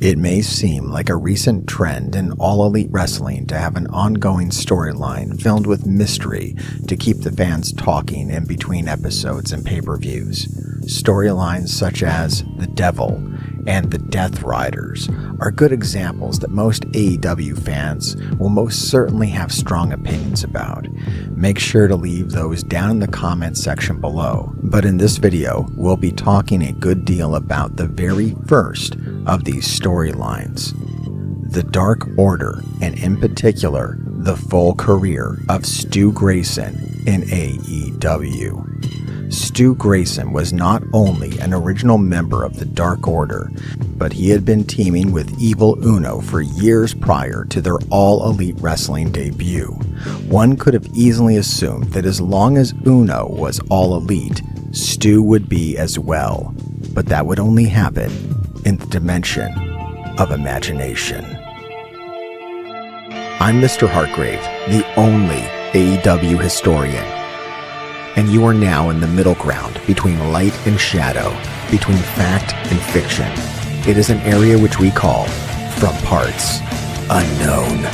It may seem like a recent trend in All Elite Wrestling to have an ongoing storyline filled with mystery to keep the fans talking in between episodes and pay-per-views. Storylines such as The Devil and The Death Riders are good examples that most AEW fans will most certainly have strong opinions about. Make sure to leave those down in the comments section below. But in this video, we'll be talking a good deal about the very first of these storylines, the Dark Order, and in particular, the full career of Stu Grayson in AEW. Stu Grayson was not only an original member of the Dark Order, but he had been teaming with Evil Uno for years prior to their All Elite Wrestling debut. One could have easily assumed that as long as Uno was All Elite, Stu would be as well, but that would only happen in the dimension of imagination. I'm Mr. Hartgrave, the only AEW historian, and you are now in the middle ground between light and shadow, between fact and fiction. It is an area which we call From Parts Unknown.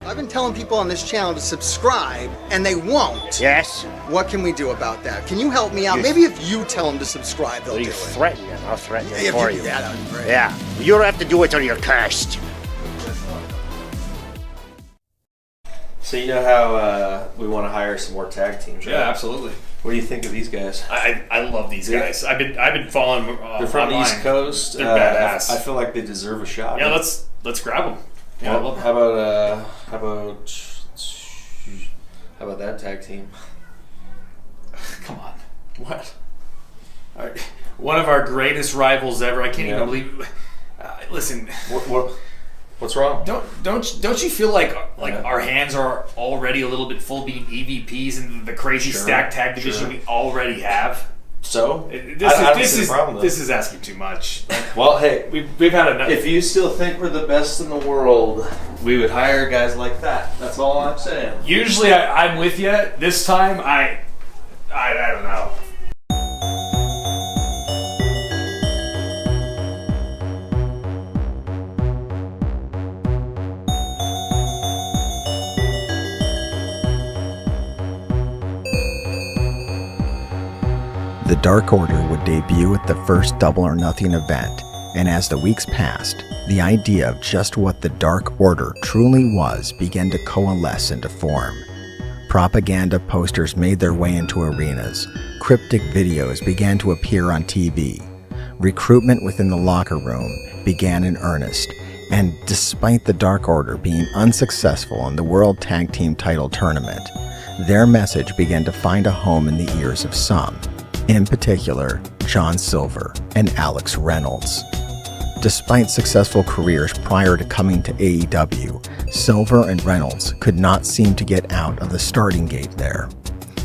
I've been telling people on this channel to subscribe, and they won't. Yes? What can we do about that? Can you help me out? Maybe if you tell them to subscribe, they'll do You it. threaten them. I'll threaten them If for you you. do that, that'd be great. Yeah. You don't have to do it till you're cursed. So you know how we want to hire some more tag teams, right? Yeah, absolutely. What do you think of these guys? I love these guys. I've been following. They're from the online. East Coast. They're badass. I feel like they deserve a shot. Yeah, let's grab them. Yeah, I Well, love them. how about that tag team? Come on. What? All right. One of our greatest rivals ever. I can't even believe. Listen. What What's wrong? Don't you feel like our hands are already a little bit full being EVPs and the crazy stacked tag division we already have? So This is asking too much. Well, hey, we've had enough. If you still think we're the best in the world, we would hire guys like that. That's all I'm saying. Usually I'm with you. This time I don't know. The Dark Order would debut at the first Double or Nothing event, and as the weeks passed, the idea of just what the Dark Order truly was began to coalesce into form. Propaganda posters made their way into arenas, cryptic videos began to appear on TV, recruitment within the locker room began in earnest, and despite the Dark Order being unsuccessful in the World Tag Team Title Tournament, their message began to find a home in the ears of some. In particular, John Silver and Alex Reynolds. Despite successful careers prior to coming to AEW, Silver and Reynolds could not seem to get out of the starting gate there.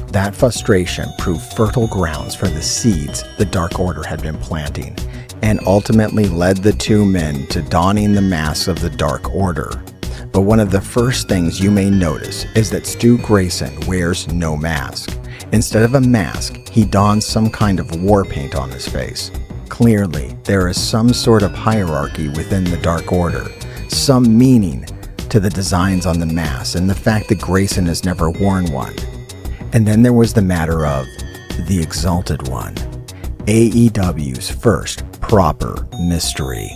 That frustration proved fertile grounds for the seeds the Dark Order had been planting, and ultimately led the two men to donning the masks of the Dark Order. But one of the first things you may notice is that Stu Grayson wears no mask. Instead of a mask, he dons some kind of war paint on his face. Clearly, there is some sort of hierarchy within the Dark Order, some meaning to the designs on the mask and the fact that Grayson has never worn one. And then there was the matter of the Exalted One, AEW's first proper mystery.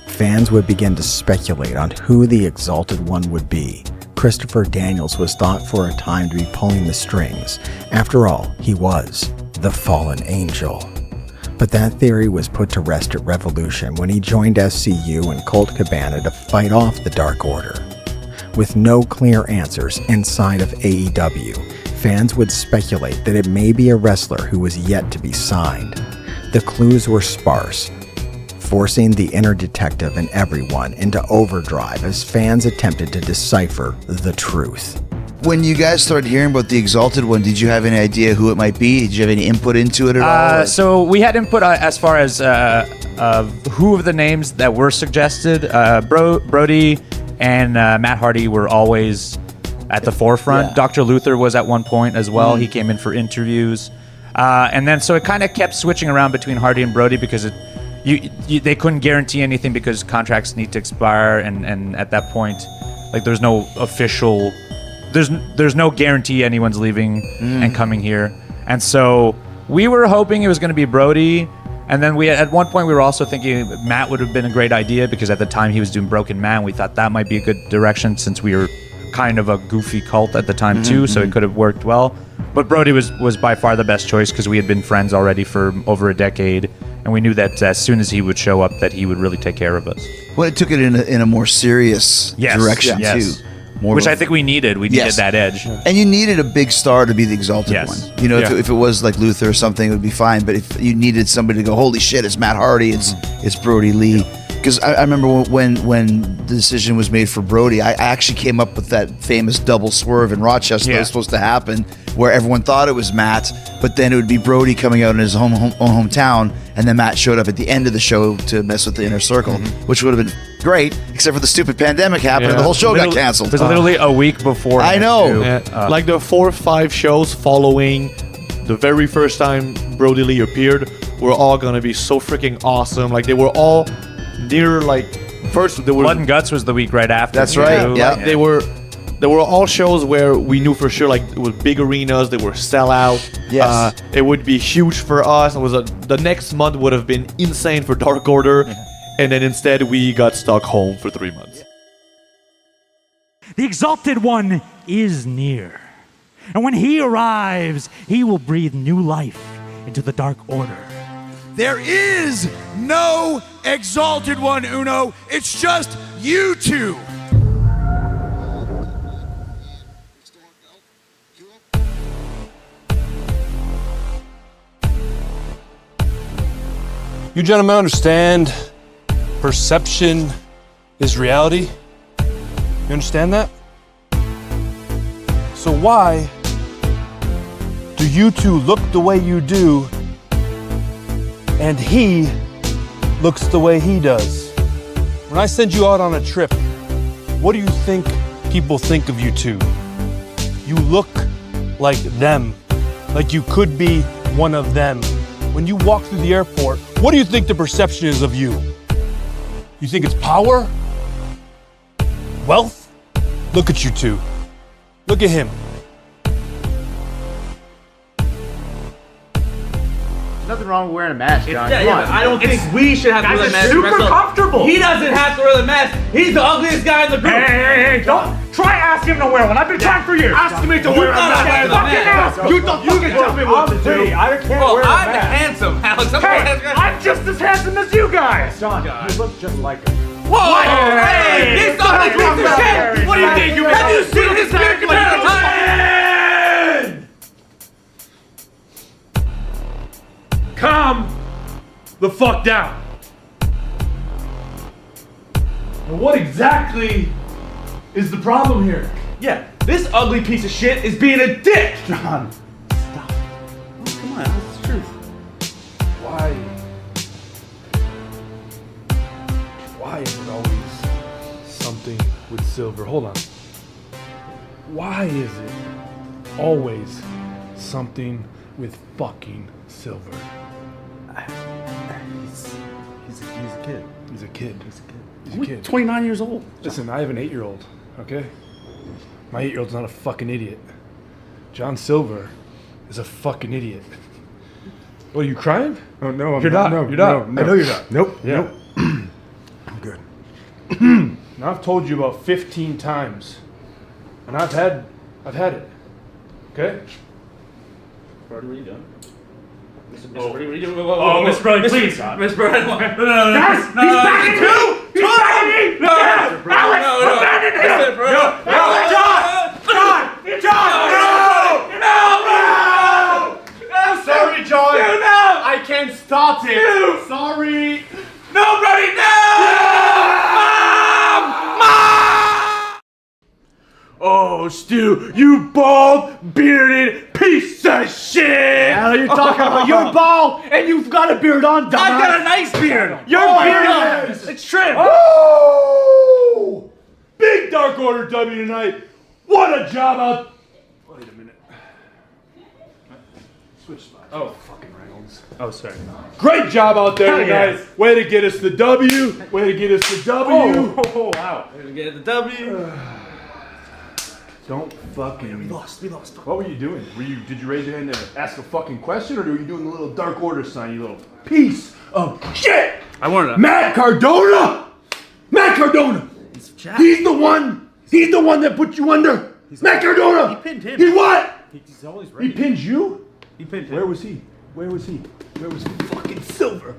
Fans would begin to speculate on who the Exalted One would be. Christopher Daniels was thought for a time to be pulling the strings. After all, he was the fallen angel. But that theory was put to rest at Revolution when he joined SCU and Colt Cabana to fight off the Dark Order. With no clear answers inside of AEW, fans would speculate that it may be a wrestler who was yet to be signed. The clues were sparse, forcing the inner detective and everyone into overdrive as fans attempted to decipher the truth. When you guys started hearing about the Exalted One, did you have any idea who it might be? Did you have any input into it at all? So we had input as far as who of the names that were suggested. Brodie and Matt Hardy were always at the forefront. Yeah. Dr. Luther was at one point as well. He came in for interviews. And then so it kind of kept switching around between Hardy and Brodie because they couldn't guarantee anything because contracts need to expire, and at that point, like there's no official, there's no guarantee anyone's leaving and coming here, and so we were hoping it was going to be Brodie, and then at one point we were also thinking Matt would have been a great idea because at the time he was doing Broken Man. We thought that might be a good direction since we were kind of a goofy cult at the time too, so it could have worked well. But Brodie was by far the best choice because we had been friends already for over a decade. And we knew that as soon as he would show up, that he would really take care of us. Well, it took it in a more serious direction, too. Which I think we needed. We needed that edge. And you needed a big star to be the Exalted One. You know, if it was like Luther or something, it would be fine. But if you needed somebody to go, holy shit, it's Matt Hardy, it's Brodie Lee. Because I remember when the decision was made for Brodie, I actually came up with that famous double swerve in Rochester that was supposed to happen, where everyone thought it was Matt, but then it would be Brodie coming out in his own hometown, and then Matt showed up at the end of the show to mess with the inner circle, which would have been great, except for the stupid pandemic happened and the whole show got canceled. It was literally a week before. I know. Like the 4 or 5 shows following the very first time Brodie Lee appeared were all going to be so freaking awesome. Like they were all near, like, first there were Blood and Guts was the week right after. That's right. Yeah. Like, they were all shows where we knew for sure, like, it was big arenas, they were sellout. Yes. It would be huge for us. It was the next month would have been insane for Dark Order, and then instead we got stuck home for 3 months. The Exalted One is near, and when he arrives, he will breathe new life into the Dark Order. There is no Exalted One, Uno. It's just you two. You gentlemen understand perception is reality. You understand that? So why do you two look the way you do and he looks the way he does? When I send you out on a trip, what do you think people think of you two? You look like them, like you could be one of them. When you walk through the airport, what do you think the perception is of you? You think it's power? Wealth? Look at you two. Look at him. Nothing wrong with wearing a mask, John. I don't think we should have to wear the mask. Super comfortable. He doesn't have to wear the mask. He's the ugliest guy in the group. Hey, don't try asking him to wear one. I've been trying for years. Asking me to wear a mask. You don't fucking tell me what to do. I can't wear a mask. I'm handsome, Alex. I'm just as handsome as you guys. John, you look just like him. Whoa! Hey, this ugly piece of shit! What do you think? Have you seen this beard comparison? Calm the fuck down. Now what exactly is the problem here? Yeah, this ugly piece of shit is being a dick! John, stop. Oh, come on, that's the truth. Why is it always something with silver? Hold on. Why is it always something with fucking silver? He's a kid. He's a kid. He's a kid. 29 years old. Listen, I have an 8-year-old, okay? My 8-year-old's not a fucking idiot. John Silver is a fucking idiot. What, are you crying? Oh, no, You're not. You're not. No. I know you're not. Nope. Yeah. Nope. I'm good. Now I've told you about 15 times, and I've had it. Okay? Brody, what are you doing? Mr. Oh. Brody, what are you doing? Oh, Mr. Brody, please. Miss Brody, no. Guys, he's backing me! He's backing me! No, Alex, abandon him! John! Sorry, John. No! I can't stop it. Sorry. No, Brody, no! Mom! Oh, Stu, you bald, bearded piece of shit! Hell, you're talking about you're bald and you've got a beard on, dumbass. I've got a nice beard! Your beard is. It's trimmed! Oh! Big Dark Order W tonight. What a job out. Wait a minute. Switch spots. Oh. Fucking Reynolds. Oh, sorry. Great job out there Hell tonight. yes. Way to get us the W. Way to get us the W. Oh, wow. We're gonna get the W. Don't fucking. We lost. What were you doing? Did you raise your hand to ask a fucking question, or were you doing the little Dark Order sign, you little piece of shit? I wanted to. Matt Cardona! Matt Cardona! He's the one that put you under! Matt Cardona! He pinned him. He what? He's always ready. He pinned you? He pinned him. Where was he? Fucking Silver.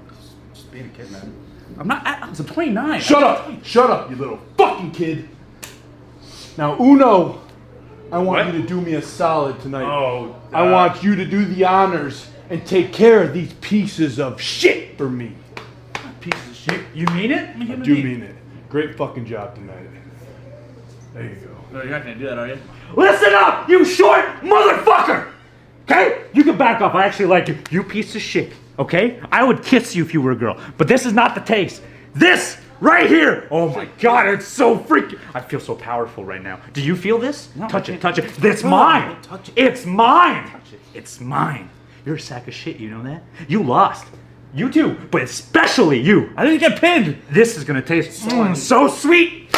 Just being a kid, man. I'm 29. Shut up, you little fucking kid. Now, Uno, I want you to do me a solid tonight. Oh, I want you to do the honors and take care of these pieces of shit for me. Pieces of shit. You mean it? I do mean it. Great fucking job tonight. There you go. No, you're not gonna do that, are you? Listen up, you short motherfucker! Okay? You can back off. I actually like you. You piece of shit. Okay? I would kiss you if you were a girl. But this is not the taste. This right here! Oh my god, it's so freaking. I feel so powerful right now. Do you feel this? No, touch I it, can't. touch it. It's mine! Touch it. It's mine! It's mine. You're a sack of shit, you know that? You lost. You too, but especially you. I didn't get pinned. This is gonna taste so sweet.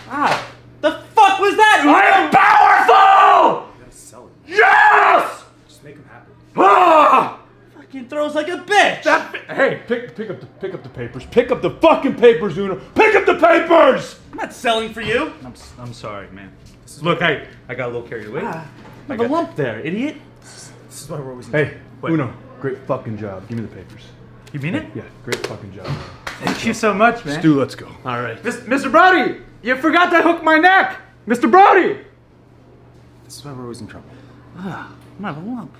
Ah, the fuck was that? I am powerful! You gotta sell it. Yes! Just make him happy. Ah! Fucking throws like a bitch. Hey, pick up the papers. Pick up the fucking papers, Uno. Pick up the papers! I'm not selling for you. I'm sorry, man. Look, I got a little carried away. I have a lump there, idiot. This is why we're always. Hey, Uno, great fucking job. Give me the papers. You mean it? Yeah, great fucking job. Thank you so much, man. Stu, let's go. All right. Mr. Brody, you forgot to hook my neck. Mr. Brody! This is why we're always in trouble. I'm not a lump.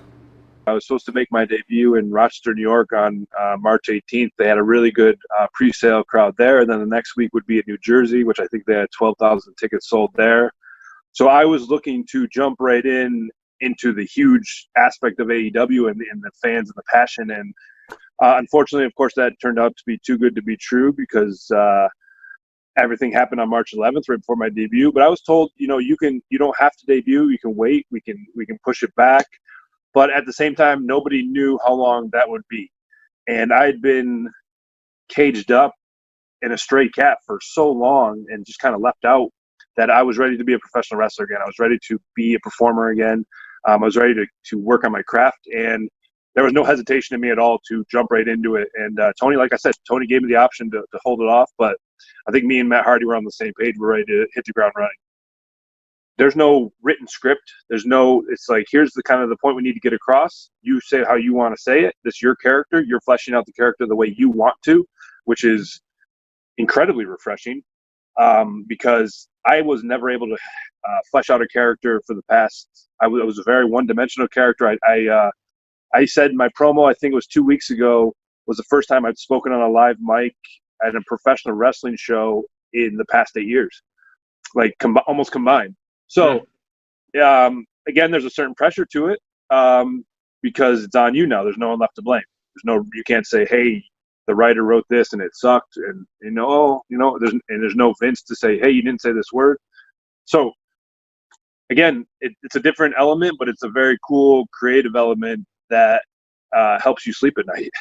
I was supposed to make my debut in Rochester, New York on March 18th. They had a really good pre-sale crowd there. And then the next week would be in New Jersey, which I think they had 12,000 tickets sold there. So I was looking to jump right into the huge aspect of AEW and the fans and the passion. And unfortunately, of course, that turned out to be too good to be true because everything happened on March 11th, right before my debut. But I was told, you don't have to debut. You can wait. We can push it back. But at the same time, nobody knew how long that would be. And I'd been caged up in a stray cat for so long and just kind of left out that I was ready to be a professional wrestler again. I was ready to be a performer again. I was ready to work on my craft. And there was no hesitation in me at all to jump right into it. And Tony, like I said, Tony gave me the option to hold it off. But I think me and Matt Hardy were on the same page. We're ready to hit the ground running. There's no written script. It's like, here's the point we need to get across. You say how you want to say it. This is your character. You're fleshing out the character the way you want to, which is incredibly refreshing because I was never able to flesh out a character for the past. I was a very one-dimensional character. I said in my promo, I think it was 2 weeks ago, was the first time I'd spoken on a live mic at a professional wrestling show in the past 8 years, like almost combined. So, again, there's a certain pressure to it because it's on you now. There's no one left to blame. You can't say, hey, the writer wrote this and it sucked, and there's no Vince to say, hey, you didn't say this word. So, again, it's a different element, but it's a very cool creative element that helps you sleep at night.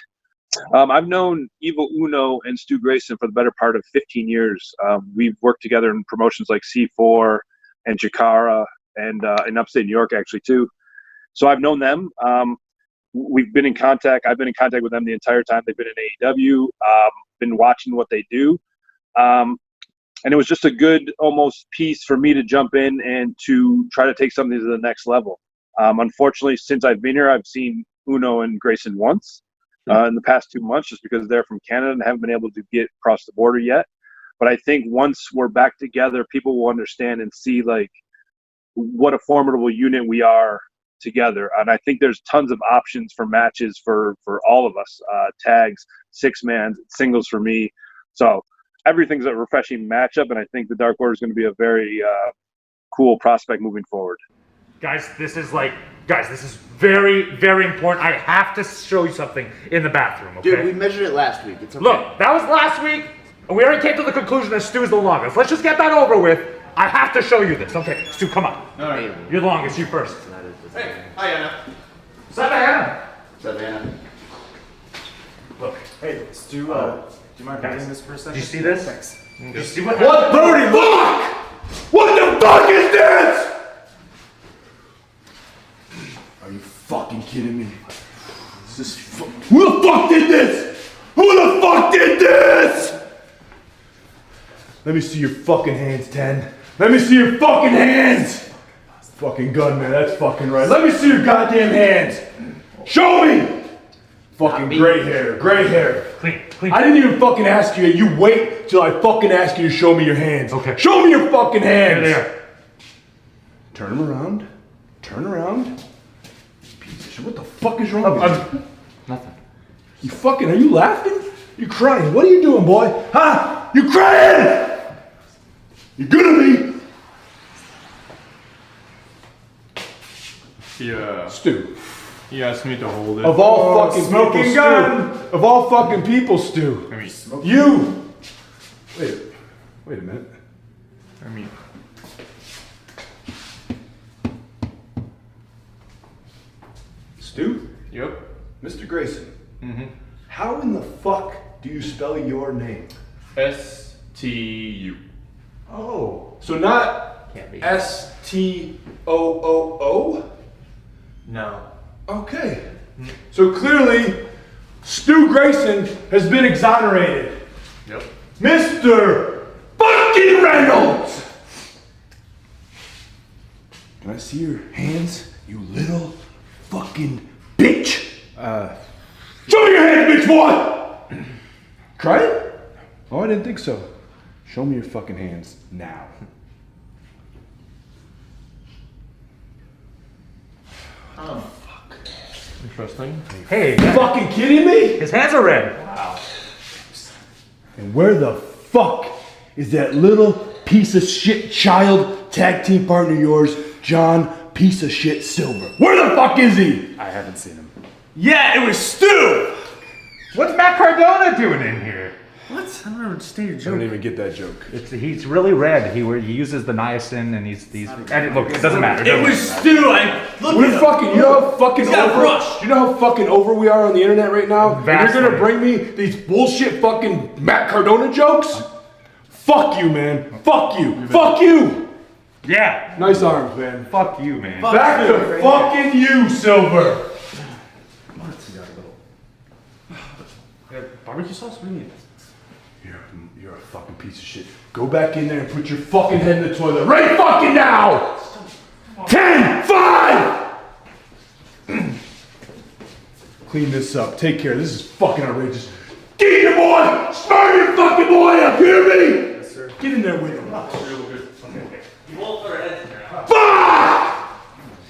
I've known Evil Uno and Stu Grayson for the better part of 15 years. We've worked together in promotions like C4 and Chikara and in upstate New York, actually, too. So I've known them. We've been in contact. I've been in contact with them the entire time they've been in AEW, been watching what they do. And it was just a good almost piece for me to jump in and to try to take something to the next level. Unfortunately, since I've been here, I've seen Uno and Grayson once in the past 2 months just because they're from Canada and haven't been able to get across the border yet. But I think once we're back together, people will understand and see like what a formidable unit we are together. And I think there's tons of options for matches for all of us, tags, 6-man, singles for me. So everything's a refreshing matchup, and I think the Dark Order is going to be a very cool prospect moving forward. Guys, this is very, very important. I have to show you something in the bathroom, okay? Dude, we measured it last week. It's okay. Look, that was last week, and we already came to the conclusion that Stu's the longest. Let's just get that over with. I have to show you this. Okay, Stu, come on. All right. You're the longest. You first. Hey, hi, Anna. What's up, Anna? What's up, Anna? Look. Hey, Stu, do you mind holding this for a second? Did you see this? Thanks. Did you see what What, Brodie? Fuck! What the fuck is this? Are you fucking kidding me? Who the fuck did this? Who the fuck did this? Let me see your fucking hands, 10. Let me see your fucking hands. Fucking gun, man. That's fucking right. Let me see your goddamn hands. Show me. Fucking gray hair. Gray hair. Clean. I didn't even fucking ask you. You wait till I fucking ask you to show me your hands. Okay. Show me your fucking hands. There. Turn them around. Turn around. Piece of shit. What the fuck is wrong with you? Nothing. You fucking, are you laughing? You crying. What are you doing, boy? Huh? You crying? You're gonna be. Yeah. Stu. He asked me to hold it. Of all fucking smoking people, gun. Stu. Of all fucking people, Stu. I mean, You. Wait a minute. I mean, Stu? yep. Mr. Grayson. Mm-hmm. How in the fuck do you spell your name? STU. Oh. So not Can't be. STOOO? No. Okay. So clearly, Stu Grayson has been exonerated. Yep. Mr. fucking Reynolds! Can I see your hands, you little fucking bitch? Show me your hands, bitch boy! Crying? Oh, I didn't think so. Show me your fucking hands now. Oh, Fuck. Interesting. Hey, Fucking kidding me? his hands are red. Wow. And where the fuck is that little piece of shit child tag team partner of yours, John Piece of Shit Silver? Where the fuck is he? I haven't seen him. Yeah, it was Stu! What's Matt Cardona doing in here? What? I don't understand your I joke. don't even get that joke. He's really red. He uses the niacin and he's and look, it doesn't matter. It was Stu. We're fucking. You know how fucking over. You know how fucking over we are on the internet right now. And Vastly. you're gonna bring me these bullshit fucking Matt Cardona jokes? Fuck you, man. Fuck you. Fuck you. Yeah. Nice arms, man. Fuck you, man. Back to fucking you, Silver. Barbecue sauce? What do you mean? You're a fucking piece of shit. Go back in there and put your fucking head in the toilet right fucking now. 10, 5. Clean this up. Take care. This is fucking outrageous. Get your boy! Start your fucking boy up! Hear me? Yes, sir. Get in there with him. You won't put our heads in there. Fuck!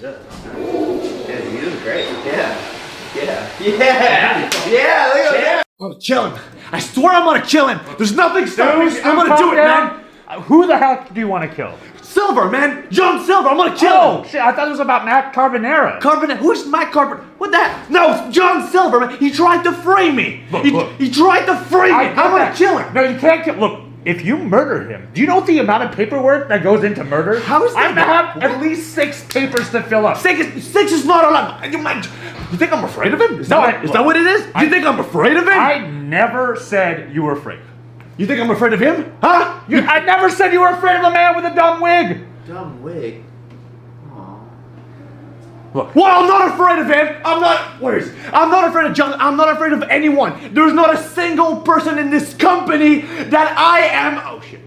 Yeah, you did great. Yeah, look at that. I'm gonna kill him. I swear I'm gonna kill him. There's nothing stopping me. I'm gonna do it, man. Who the hell do you want to kill? Silver, man. John Silver. I'm gonna kill him. Oh shit! I thought it was about Matt Carbonara. Carbonara? Who's Matt Carbonara? What that? No, it's John Silver, man. He tried to frame me. He tried to frame me. I'm gonna kill him. No, you can't kill. Look, if you murder him, do you know the amount of paperwork that goes into murder? How is that? I have at least 6 papers to fill up. Six is not a lot. You think I'm afraid of him? Is that what it is? You think I'm afraid of him? I never said you were afraid. You think I'm afraid of him? Huh? I never said you were afraid of a man with a dumb wig. Dumb wig. Well, I'm not afraid of him. I'm not afraid of John. I'm not afraid of anyone. There's not a single person in this company that I am. Oh shit.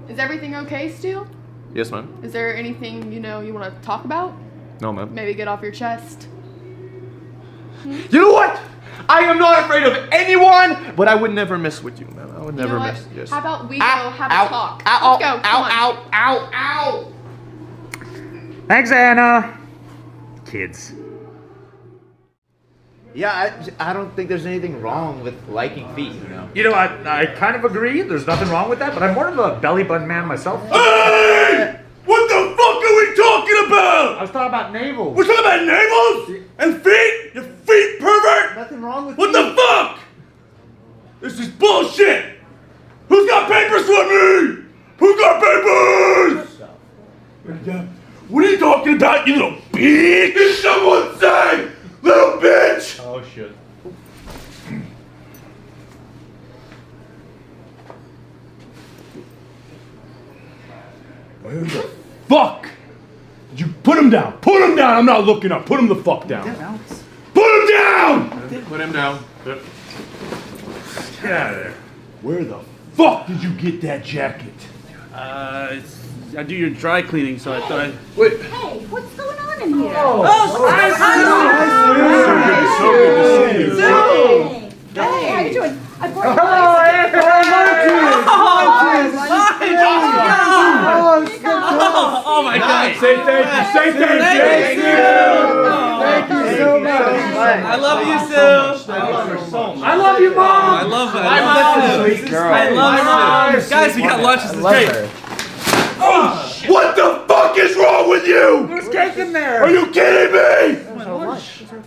Is everything okay, Stu? Yes, ma'am. Is there anything you want to talk about? No, ma'am. Maybe get off your chest. You know what? I am not afraid of anyone, but I would never mess with you, man. I would You know never what? mess. Yes. How about we go have a talk? Ow, Let's go. ow, Come ow, on. ow, ow. Thanks, Anna. Kids. Yeah, I don't think there's anything wrong with liking feet, you know? You know, I kind of agree. There's nothing wrong with that, but I'm more of a belly button man myself. Hey! What the fuck are we talking about? I was talking about navels. We're talking about navels and feet? You feet pervert? Nothing wrong with What the fuck? This is bullshit. Who's got papers for me? Who's got papers? What are you talking about, you little bitch? Did someone say, little bitch? Oh shit. Where the fuck? Did you put him down? Put him down. I'm not looking up. Put him the fuck down. Put him down! Put him down. Yep. Get out of there. Where the fuck did you get that jacket? I do your dry cleaning, so I thought I... Wait. Hey, what's going on in here? So good to see you. Hey, how you doing? I brought you Oh my God! Say thank you. Say thank you. Thank you so much. I love you, Sue. I love you, Mom. I love her. I love her. Guys, we got lunch. This is great. Oh, what the fuck is wrong with you? There's cake in there. Are you kidding me?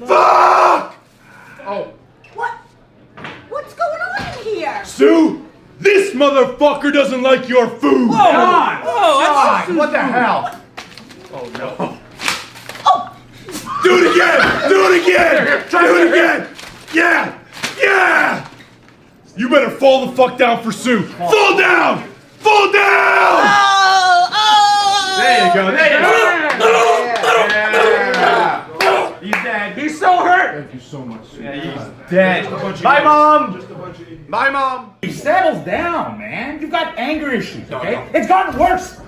Fuck! What? What's going on in here? Sue, this motherfucker doesn't like your food. God. Oh, What the hell? Oh no. Do it again! Do it again! Do it again! Yeah! Yeah! You better fall the fuck down for Sue. Fall down! Fall down! There you go. There you go. He's dead. He's so hurt. Thank you so much. Yeah, he's dead. Bye, Mom. Bye, Mom. He settles down, man. You've got anger issues, okay? It's gotten worse.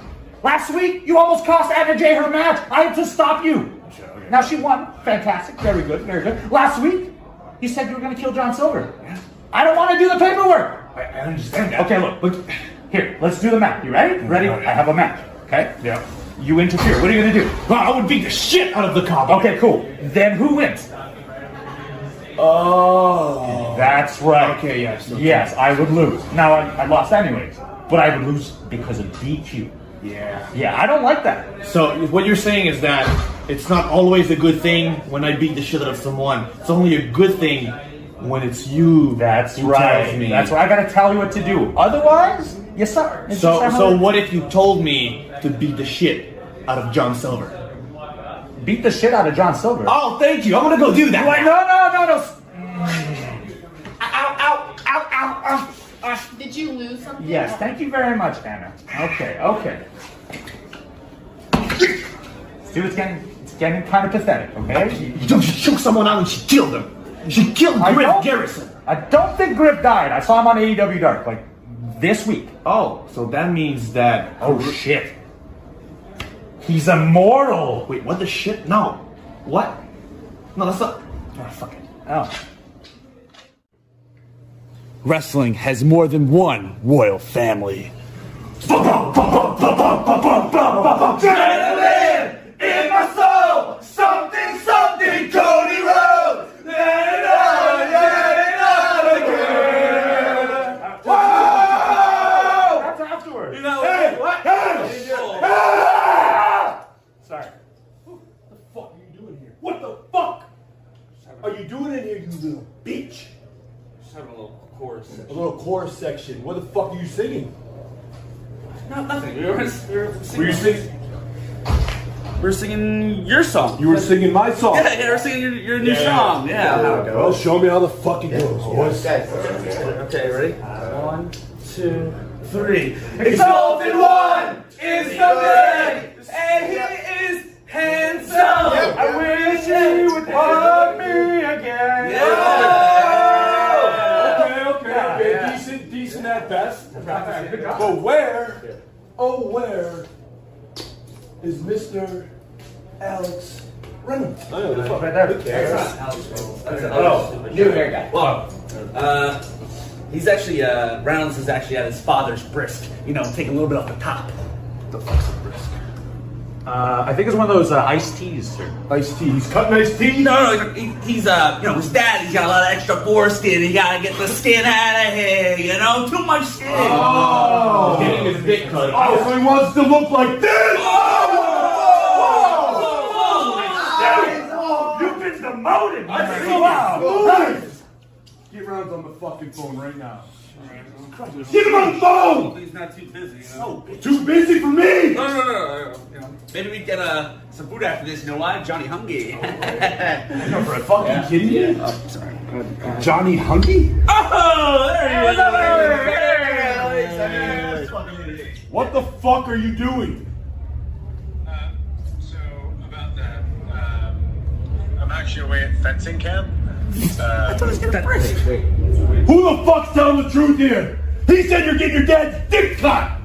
Last week, you almost cost Anna Jay her match. I had to stop you. Now she won. Fantastic. Very good. Very good. Last week, you said you were going to kill John Silver. I don't want to do the paperwork. I understand that. Okay, look. Here, let's do the math. You ready? Ready? I have a match. Okay? Yeah. You interfere. What are you gonna do? Well, I would beat the shit out of the cop. Okay, cool. Then who wins? Oh. That's right. Okay, yes. Okay. Yes, I would lose. Now, I lost anyways, but I would lose because of DQ. Yeah. Yeah, I don't like that. So what you're saying is that it's not always a good thing when I beat the shit out of someone. It's only a good thing when it's you. That's who right. tells me. That's why I gotta tell you what to do. Otherwise, you suck. So what if you told me to beat the shit out of John Silver? Beat the shit out of John Silver? Oh, thank you. I'm gonna go do that. Wait, no. Ow. Did you lose something? Yes, thank you very much, Anna. Okay. Dude, it's getting kind of pathetic, okay? You shook someone out and she killed him. She killed Griff Garrison. I don't think Griff died. I saw him on AEW Dark, like, this week. Oh, so that means that... Oh, shit. He's immortal. Wait, what the shit? No. What? No, that's not... Oh, fuck it. Oh. Wrestling has more than one royal family. Adrenaline in my soul, something, Cody Rhodes. That's afterwards. Hey, what? Sorry. What the fuck are you doing here? What the fuck are you doing in here, you little bitch? Just having a little chorus section. A little chorus section. What the fuck are you singing? No, nothing. We were singing. Were you singing? We were singing your song. You were singing my song. Yeah, we're singing your new song. Yeah. Well, show me how the fuck it goes, boys. Okay, ready? 1, 2, 3. Exalted One is the man, and he is handsome. I wish he would hug me again. Okay. Decent at best. But where is Mr. Alex Reynolds? Right there. Oh, new hair guy. Well, he's actually, Reynolds is actually at his father's brisk. You know, take a little bit off the top. The fuck's a brisk? I think it's one of those iced teas, sir. Iced tea. He's cutting iced tea? No, he's, you know, his dad, he's got a lot of extra foreskin. He gotta get the skin out of here, you know? Too much skin. Oh! Getting his dick cut. Oh, so he wants to look like this? You've been demoted! Wow! Get Reynolds on the fucking phone right now. Get him on the phone! He's not too busy, you know? Oh, too busy for me! No. You know, maybe we get some food after this. You know why? Johnny hungry. No, for a fucking kidding me? Oh, sorry. Johnny Hunky? Oh, there he is. What the fuck are you doing? So about that, I'm actually away at fencing camp. I thought he was gonna break. Who the fuck's telling the truth here? He said you're getting your dad's dick cut!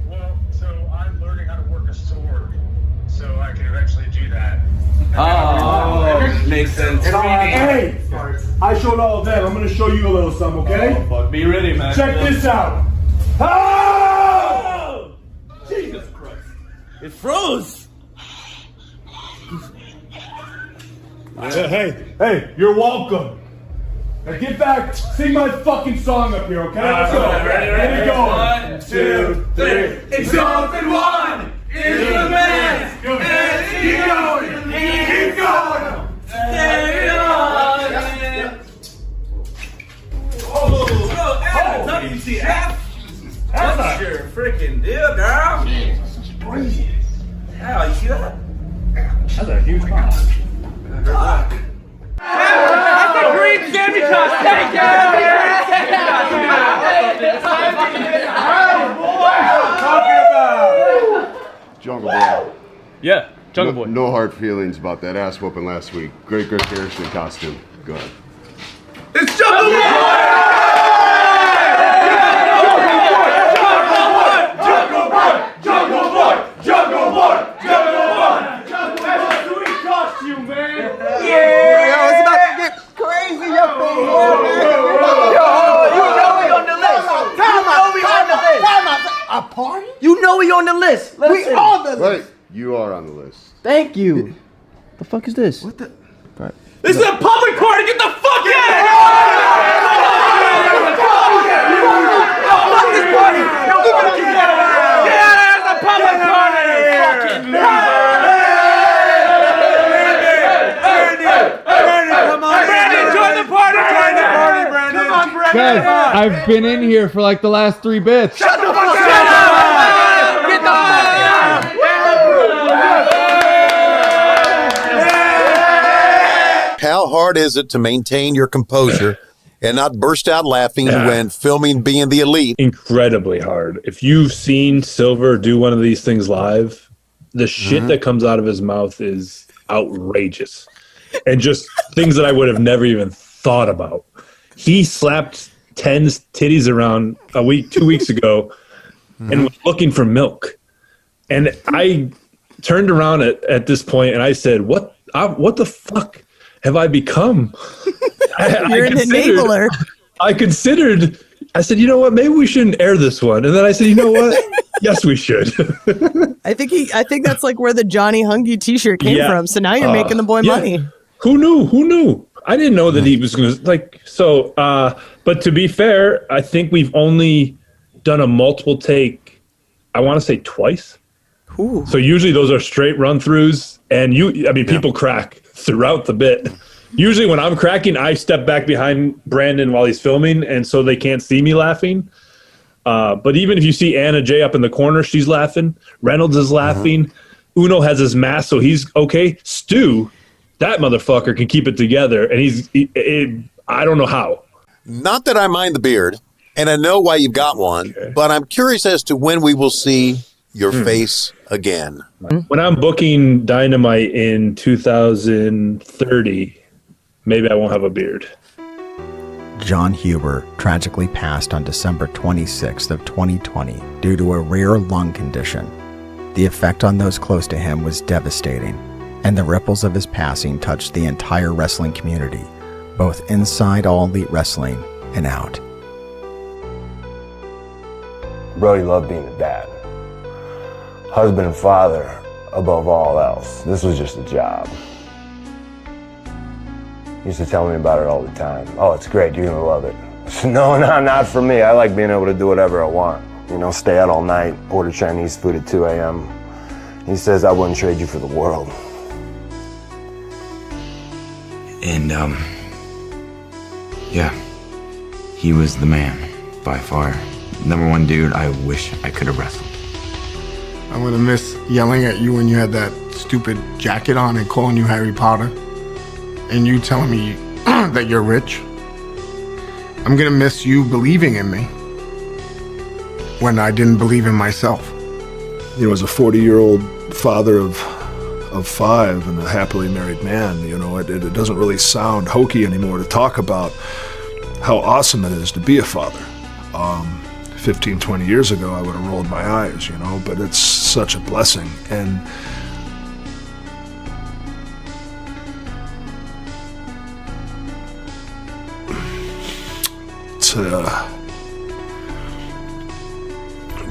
Well, so I'm learning how to work a sword, so I can eventually do that. Oh, makes sense. Hey! I showed all of them. I'm gonna show you a little something, okay? Oh, fuck. Be ready, man. Check this out. Oh! Jesus Christ. It froze. Hey, you're welcome. Now get back, sing my fucking song up here, okay? Let's go. Here we go. 1, 2, 3. Exalted One is the man. Keep going. Keep going. Stay on. Oh, Adam, WTF? What's your freaking deal, girl? Crazy. How you see that? That's a huge box. Fuck. That's a green Sammy toss. Thank Jungle Boy. Yeah, Jungle Boy. No hard feelings about that ass whooping last week. Great Griff Garrison costume. Go ahead. It's Jungle Boy! A party? You know we on the list. Listen. We on the list. Wait, You are on the list. Thank you. The fuck is this? What the? Right. This is a public party. Get the fuck out of here! Fuck this party! Get out of here! It's a public party! Come on, Brandon, join the party! Join the party, Brandon! Come on, Brandon! Guys, I've been in here for like the last 3 bits. Shut the fuck up! Get the fuck out! How hard is it to maintain your composure and not burst out laughing when filming Being the Elite? Incredibly hard. If you've seen Silver do one of these things live, the shit that comes out of his mouth is outrageous. And just things that I would have never even thought about. He slapped 10's titties around 2 weeks ago and was looking for milk. And I turned around at this point and I said, what the fuck have I become? You're an enabler. I said, you know what? Maybe we shouldn't air this one. And then I said, you know what? Yes, we should. I think that's like where the Johnny Hungy t-shirt came from. So now you're making the boy money. Who knew? I didn't know that he was going to but to be fair, I think we've only done a multiple take, I want to say twice. Ooh. So usually those are straight run throughs and people crack throughout the bit. Usually when I'm cracking, I step back behind Brandon while he's filming, and so they can't see me laughing. But even if you see Anna J up in the corner, she's laughing. Reynolds is laughing. Uno has his mask, so he's okay. Stu, that motherfucker can keep it together, and I don't know how. Not that I mind the beard, and I know why you've got one, but I'm curious as to when we will see your face again. When I'm booking Dynamite in 2030, maybe I won't have a beard. John Huber tragically passed on December 26th of 2020 due to a rare lung condition. The effect on those close to him was devastating, and the ripples of his passing touched the entire wrestling community, both inside All Elite Wrestling and out. Brodie loved being a dad. Husband and father above all else. This was just a job. He used to tell me about it all the time. Oh, it's great, you're gonna love it. I said, no, not for me. I like being able to do whatever I want. You know, stay out all night, order Chinese food at 2 a.m. He says, I wouldn't trade you for the world. And, yeah, he was the man, by far. Number one dude I wish I could have wrestled. I'm gonna miss yelling at you when you had that stupid jacket on and calling you Harry Potter. And you telling me that you're rich. I'm gonna miss you believing in me when I didn't believe in myself. You know, as a 40-year-old father of 5 and a happily married man, you know, it doesn't really sound hokey anymore to talk about how awesome it is to be a father. 15, 20 years ago, I would have rolled my eyes, you know, but it's such a blessing. And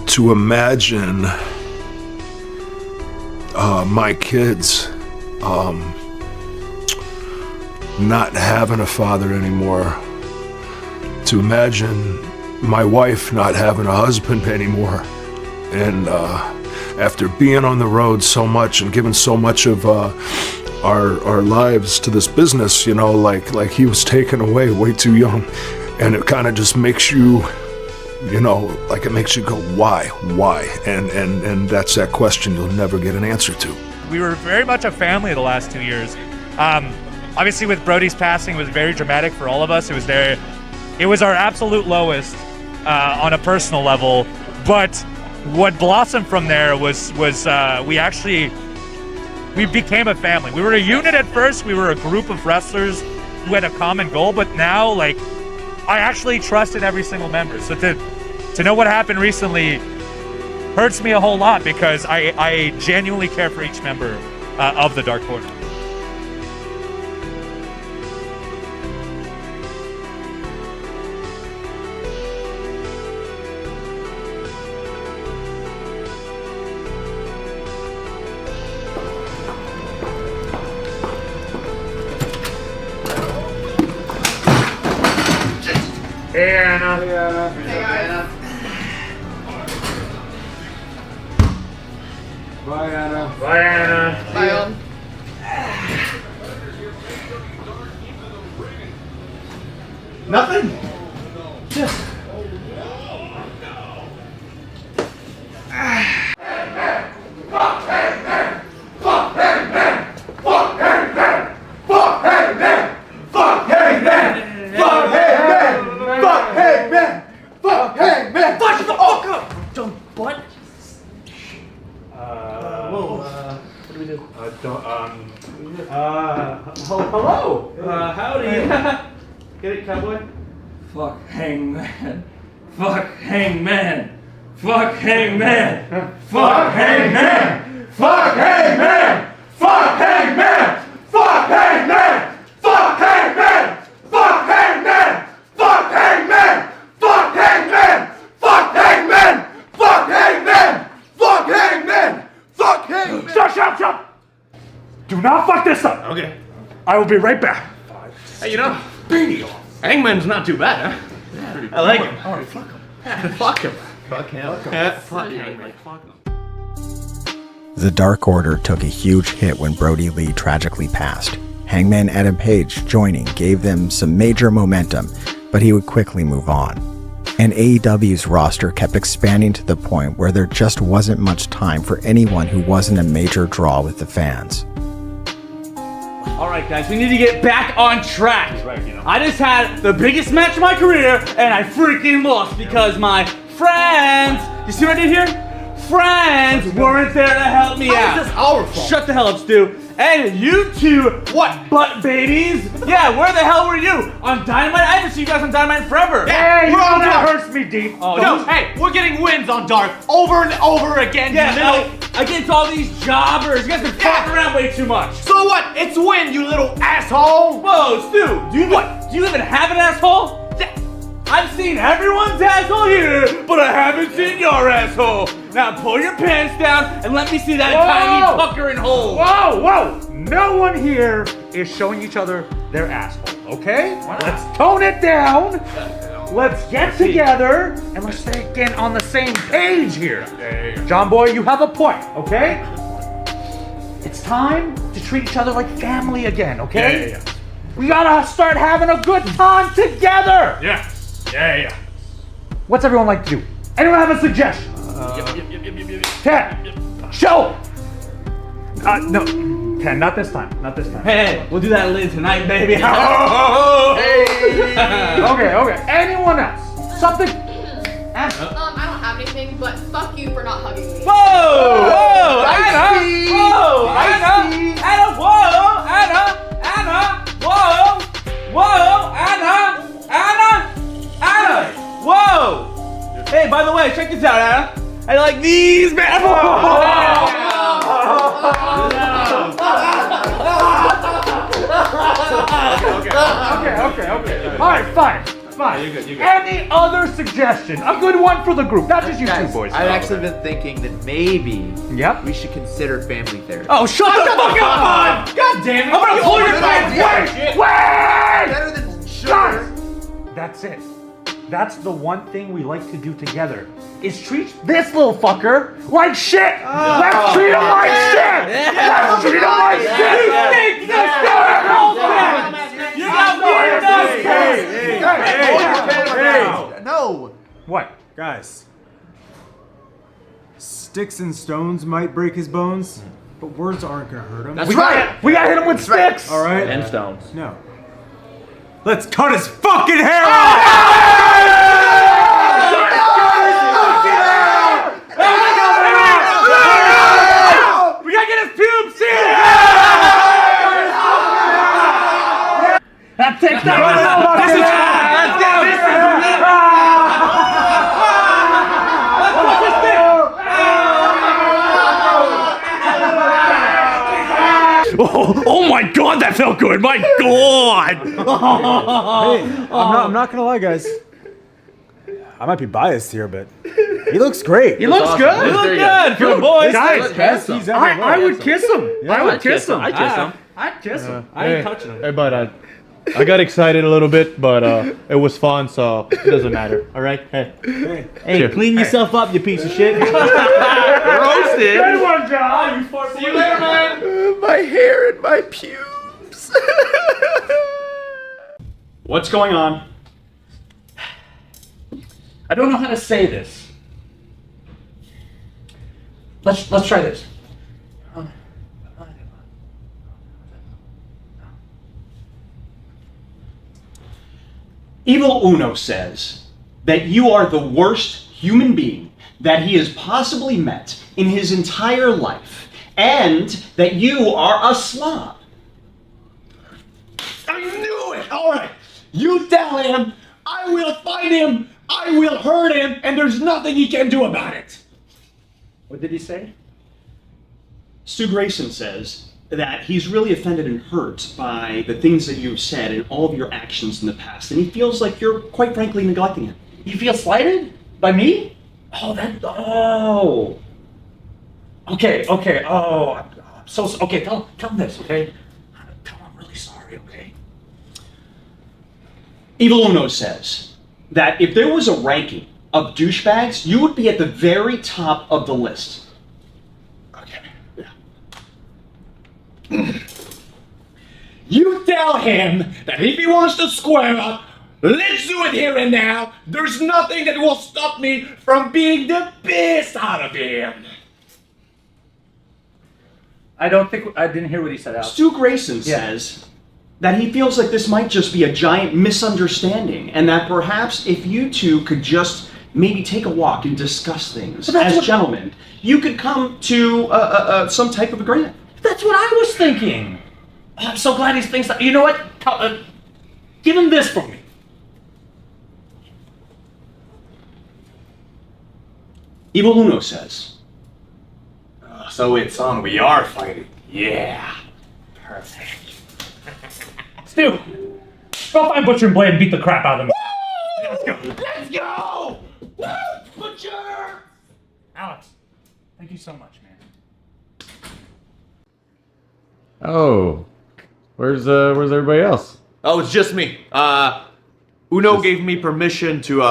to imagine my kids not having a father anymore, to imagine my wife not having a husband anymore, and after being on the road so much and giving so much of our lives to this business, you know, like he was taken away way too young, and it kind of just makes you, you know, like it makes you go, why, and that's that question you'll never get an answer to. We were very much a family the last 2 years. Obviously, with Brodie's passing, it was very dramatic for all of us. It was our absolute lowest on a personal level, but what blossomed from there was we became a family. We were a unit at first. We were a group of wrestlers who had a common goal, but now, like, I actually trusted every single member. So to know what happened recently hurts me a whole lot, because I genuinely care for each member of the Dark Order. Hey, Anna. Hey, Anna. Bye, Anna. Bye, Anna. Bye, Owen. Nothing? Just. Hello. Howdy. Get it, cowboy? Fuck Hangman. Fuck Hangman. Fuck Hangman. Fuck Hangman. Fuck Hangman! Fuck Hangman! Fuck Hangman! Fuck Hangman! Fuck Hangman! Fuck Hangman! Fuck Hangman! Fuck Hangman! Fuck Hangman! Fuck Hangman! Fuck Hangman! Stop! Do not fuck this up. Okay. I will be right back. Hey, you know, Hangman's not too bad, huh? I like him. All right, fuck him. Fuck him. Fuck him. Fuck Hangman. Fuck him. The Dark Order took a huge hit when Brodie Lee tragically passed. Hangman Adam Page joining gave them some major momentum, but he would quickly move on. And AEW's roster kept expanding to the point where there just wasn't much time for anyone who wasn't a major draw with the fans. Alright guys, we need to get back on track. I just had the biggest match of my career and I freaking lost because my friends, you see what I did here? Friends weren't there to help me out. How is this our fault? Shut the hell up, Stu. And you two, what, butt babies? Yeah, where the hell were you? On Dynamite? I haven't seen you guys on Dynamite forever. Hey, you we're know on that Dark. hurts me deep. Oh, No, hey, we're getting wins on Dark over and over again. yeah, you little. against all these jobbers. You guys been fucking around way too much. So what? It's win, you little asshole. Whoa, Stu, do you even have an asshole? I've seen everyone's asshole here, but I haven't seen your asshole. Now pull your pants down and let me see that tiny puckering hole. Whoa! No one here is showing each other their asshole, okay? Let's tone it down. Let's get together and let's get on the same page here. John Boy, you have a point, okay? It's time to treat each other like family again, okay? Yeah. We gotta start having a good time together. Yeah. What's everyone like to do? Anyone have a suggestion? Ken, show. No, Ken, not this time. Not this time. Hey, we'll do that later tonight, baby. Okay. Anyone else? Something? I don't have anything, but fuck you for not hugging me. Whoa! Anna! Whoa! Anna! Whoa! Anna! Whoa! Anna! Whoa! Hey, by the way, check this out, Anna. I like these man. Okay. All right, fine. You're good. Any other suggestion? A good one for the group, not just you two boys. I've actually been thinking that maybe Yep. we should consider family therapy. Oh, shut the fuck up! God damn it! I'm gonna pull your pants. Wait! Better than sugar. That's it. That's the one thing we like to do together. Is treat this little fucker like shit. Let's treat him like shit. Let's treat him like shit. You think this Hey. No. What? Guys, sticks and stones might break his bones, but words aren't gonna hurt him. We gotta hit him with sticks. All right. And stones. No. Let's cut his fucking hair off. We gotta get his pubes here! That takes that. Oh my god, that felt good! My god! Hey, I'm not gonna lie, guys. I might be biased here, but he looks great. He looks good! He looks good for the boys! Guys, I would kiss him. I would kiss him. I'd kiss him. I'd kiss him. I ain't touching him. Hey, bud, I got excited a little bit, but it was fun, so it doesn't matter. All right? Hey, Hey, clean yourself up, you piece of shit. Roasted. Good one, John. See you later, man. My hair and my pubes. What's going on? I don't know how to say this. Let's try this. Evil Uno says that you are the worst human being that he has possibly met in his entire life, and that you are a slob. I knew it! Alright, you tell him, I will find him, I will hurt him, and there's nothing he can do about it. What did he say? Stu Grayson says that he's really offended and hurt by the things that you've said and all of your actions in the past, and he feels like you're quite frankly neglecting him. You feel slighted? By me? Oh. Okay, oh, I'm so, okay, tell him this, okay? Tell him I'm really sorry, okay? Evil Uno says that if there was a ranking of douchebags, you would be at the very top of the list. You tell him that if he wants to square up, let's do it here and now. There's nothing that will stop me from being the best out of him. I didn't hear what he said, Alex. Stu Grayson says that he feels like this might just be a giant misunderstanding, and that perhaps if you two could just maybe take a walk and discuss things as gentlemen, you could come to some type of agreement. That's what I was thinking. I'm so glad he's thinking. You know what? Give him this for me. Evil Uno says. So it's on. We are fighting. Yeah. Perfect. Stu, go find Butcher and Blade and beat the crap out of them. Let's go. Let's go. Woo! Butcher. Alex, thank you so much, man. Oh, where's everybody else? Oh, it's just me. Uno gave me permission to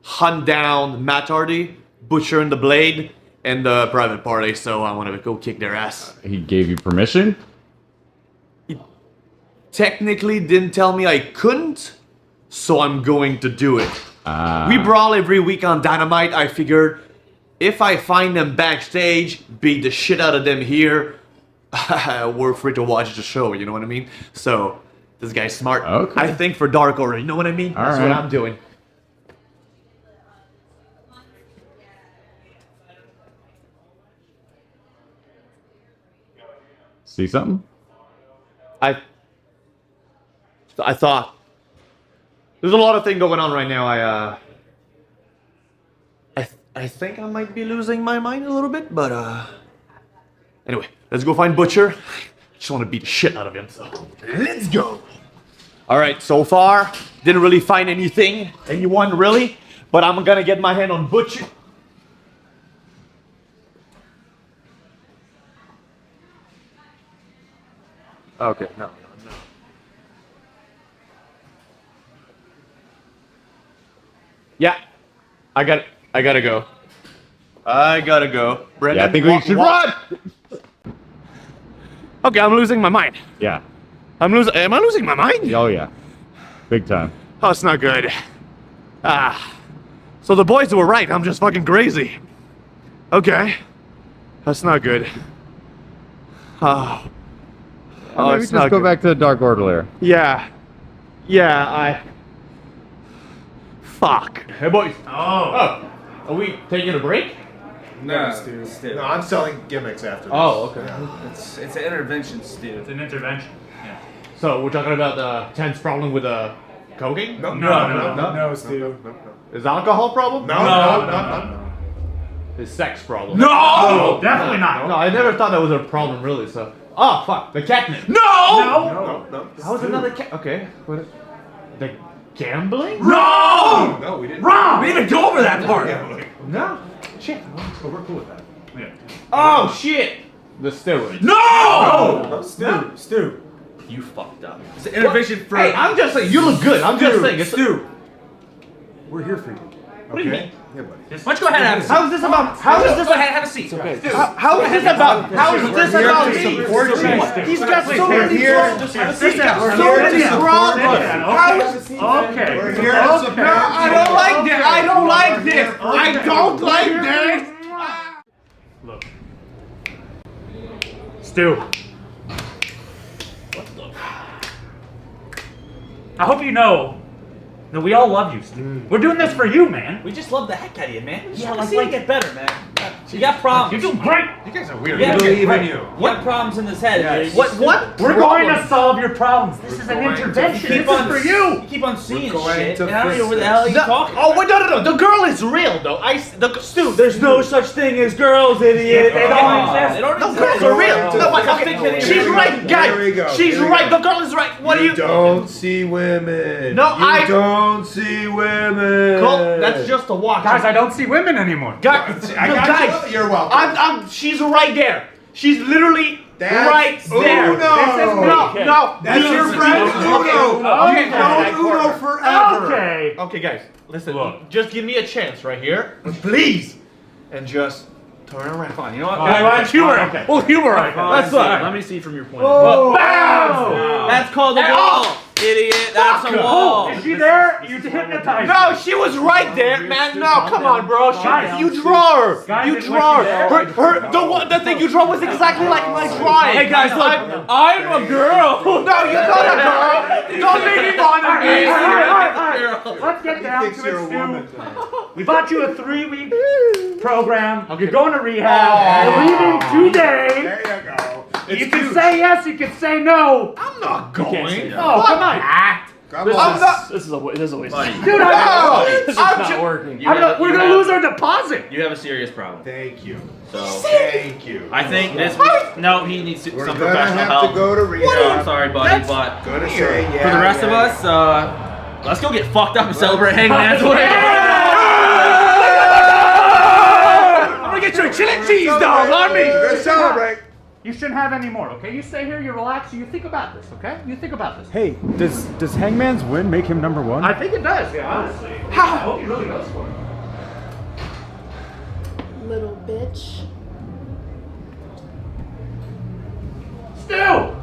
hunt down Matt Hardy, Butcher and the Blade, and the Private Party, so I want to go kick their ass. He gave you permission? He technically didn't tell me I couldn't, so I'm going to do it. We brawl every week on Dynamite. I figured if I find them backstage, beat the shit out of them here, we're free to watch the show, you know what I mean? So, this guy's smart. Okay. I think for Dark Order, you know what I mean? That's what I'm doing. See something? I thought there's a lot of things going on right now. I think I might be losing my mind a little bit, but anyway, let's go find Butcher. I just want to beat the shit out of him, so let's go. All right, so far didn't really find anyone really, but I'm gonna get my hand on Butcher. Okay, no. Yeah, I gotta go. Brendan, Yeah, I think we should run! Okay, I'm losing my mind. Yeah. Am I losing my mind? Oh, yeah. Big time. Oh, it's not good. So the boys were right. I'm just fucking crazy. Okay. That's not good. Maybe it's just not go good. back to the Dark Order layer. Yeah, Fuck. Hey, boys. Are we taking a break? No, Stu. No, I'm selling gimmicks after this. Oh, okay. It's an intervention, Stu. It's an intervention. Yeah. So we're talking about the tense problem with cocaine? No, Stu. Is alcohol problem? No. Is sex problem? No, definitely not. No, I never thought that was a problem really. So, oh fuck, the catnip. No. That was another cat. Okay, what? The gambling? Wrong. No, we didn't. Wrong. We didn't go over that part. No. Shit. So we're cool with that. Yeah. Oh shit. The steroids. No. No, Stu. You fucked up. It's an intervention for. Hey, I'm just saying, you look good. I'm just saying. It's Stu. We're here for you. What do you mean? Yeah, buddy. Why don't you go ahead and have a seat? How is this about? How is this? Go ahead and have a seat. How is this about? How is this about me? He's got so many problems. He's got so many problems. Okay. We're here to support I don't like this. I don't like this. I don't like this. Look. Stu. I hope you know that we all love you, Stu. We're doing this for you, man. We just love the heck out of you, man. We just Yeah, want to like- see you get better, man. You got problems. You're doing great. You guys are weird. Yeah, We believe in you. You got problems in this head. Yes. What? We're going to solve your problems. This is an intervention. This is for you. You keep on seeing We're going shit, to and I don't fix know where the hell you're No, talking. oh, wait, no. The girl is real, though. Stu, There's no such thing as girls, idiot. They don't exist. They don't the exist. girls are real. No, but, Just okay, think that she's you're right, guys. There we go. She's There we right. go. The girl is right. What do you? don't see women. No, you don't see women. Cole, that's just a walk. Guys, I don't see women anymore. Guys, I got guys, you. You're welcome. she's right there. She's literally That's right there. Uno. No. That's This your is friend Uno. Uno. Okay. You've known Uno forever. Okay. Okay, guys, listen. Look. Just give me a chance right here, please, and just turn around. Fine, you know what? Let's humor. Okay. We'll humor it. Let's Let's Let me see from your point of Oh, view. bam! That's called a wall, idiot. That's a wall. Is she there? You hypnotized No, she was right there, man. No, come on, bro. Guys, You draw her. guys, You was draw she her. The thing you draw was exactly like my drawing. Hey guys, look, I'm a girl. No, you're not a girl. Don't make me fun of me. All right. Let's get down to it, Stu. We bought you a 3-week program. You're going to rehab. You're leaving today. There you go. You can say yes, you can say no. I'm not going. Oh, come on. Come I'm on. not. This is a waste. Dude, No, This is I'm not ju- working. we're going to lose our deposit. You have a serious problem. Thank you. So Thank you. I think this. No, he needs We're some gonna professional have help. to go to rehab. I'm sorry, buddy, but Gonna say yeah. for the rest of us, let's go get fucked up and celebrate Hangman's win. I'm gonna get you a chili cheese dog on me. Let's celebrate. You shouldn't have any more, okay? You stay here, you relax, you think about this, okay? You think about this. Hey, does Hangman's win make him number one? I think it does, yeah, honestly. How? I hope he really goes for it. Little bitch. Stu!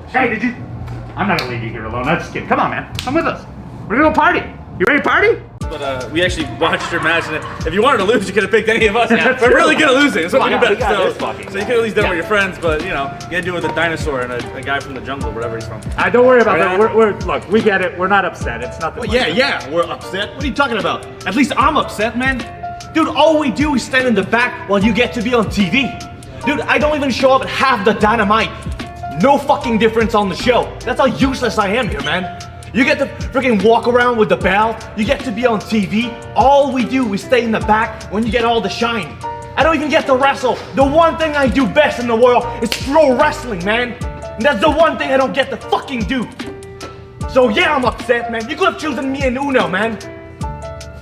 Hey, did you... I'm not gonna leave you here alone. I'm just kidding. Come on, man. Come with us. We're gonna go party. You ready to party? But we actually watched your match, and if you wanted to lose, you could have picked any of us. We're really good at losing. That's what we do best. So you could at least done with your friends, but you know, you gotta do it with a dinosaur and a guy from the jungle, wherever he's from. Don't worry about that. Look, we get it. We're not upset. It's nothing. Well, yeah, we're upset. What are you talking about? At least I'm upset, man. Dude, all we do is stand in the back while you get to be on TV. Dude, I don't even show up at half the Dynamite. No fucking difference on the show. That's how useless I am here, man. You get to freaking walk around with the bell. You get to be on TV. All we do is stay in the back when you get all the shine. I don't even get to wrestle. The one thing I do best in the world is pro wrestling, man. And that's the one thing I don't get to fucking do. So yeah, I'm upset, man. You could have chosen me and Uno, man.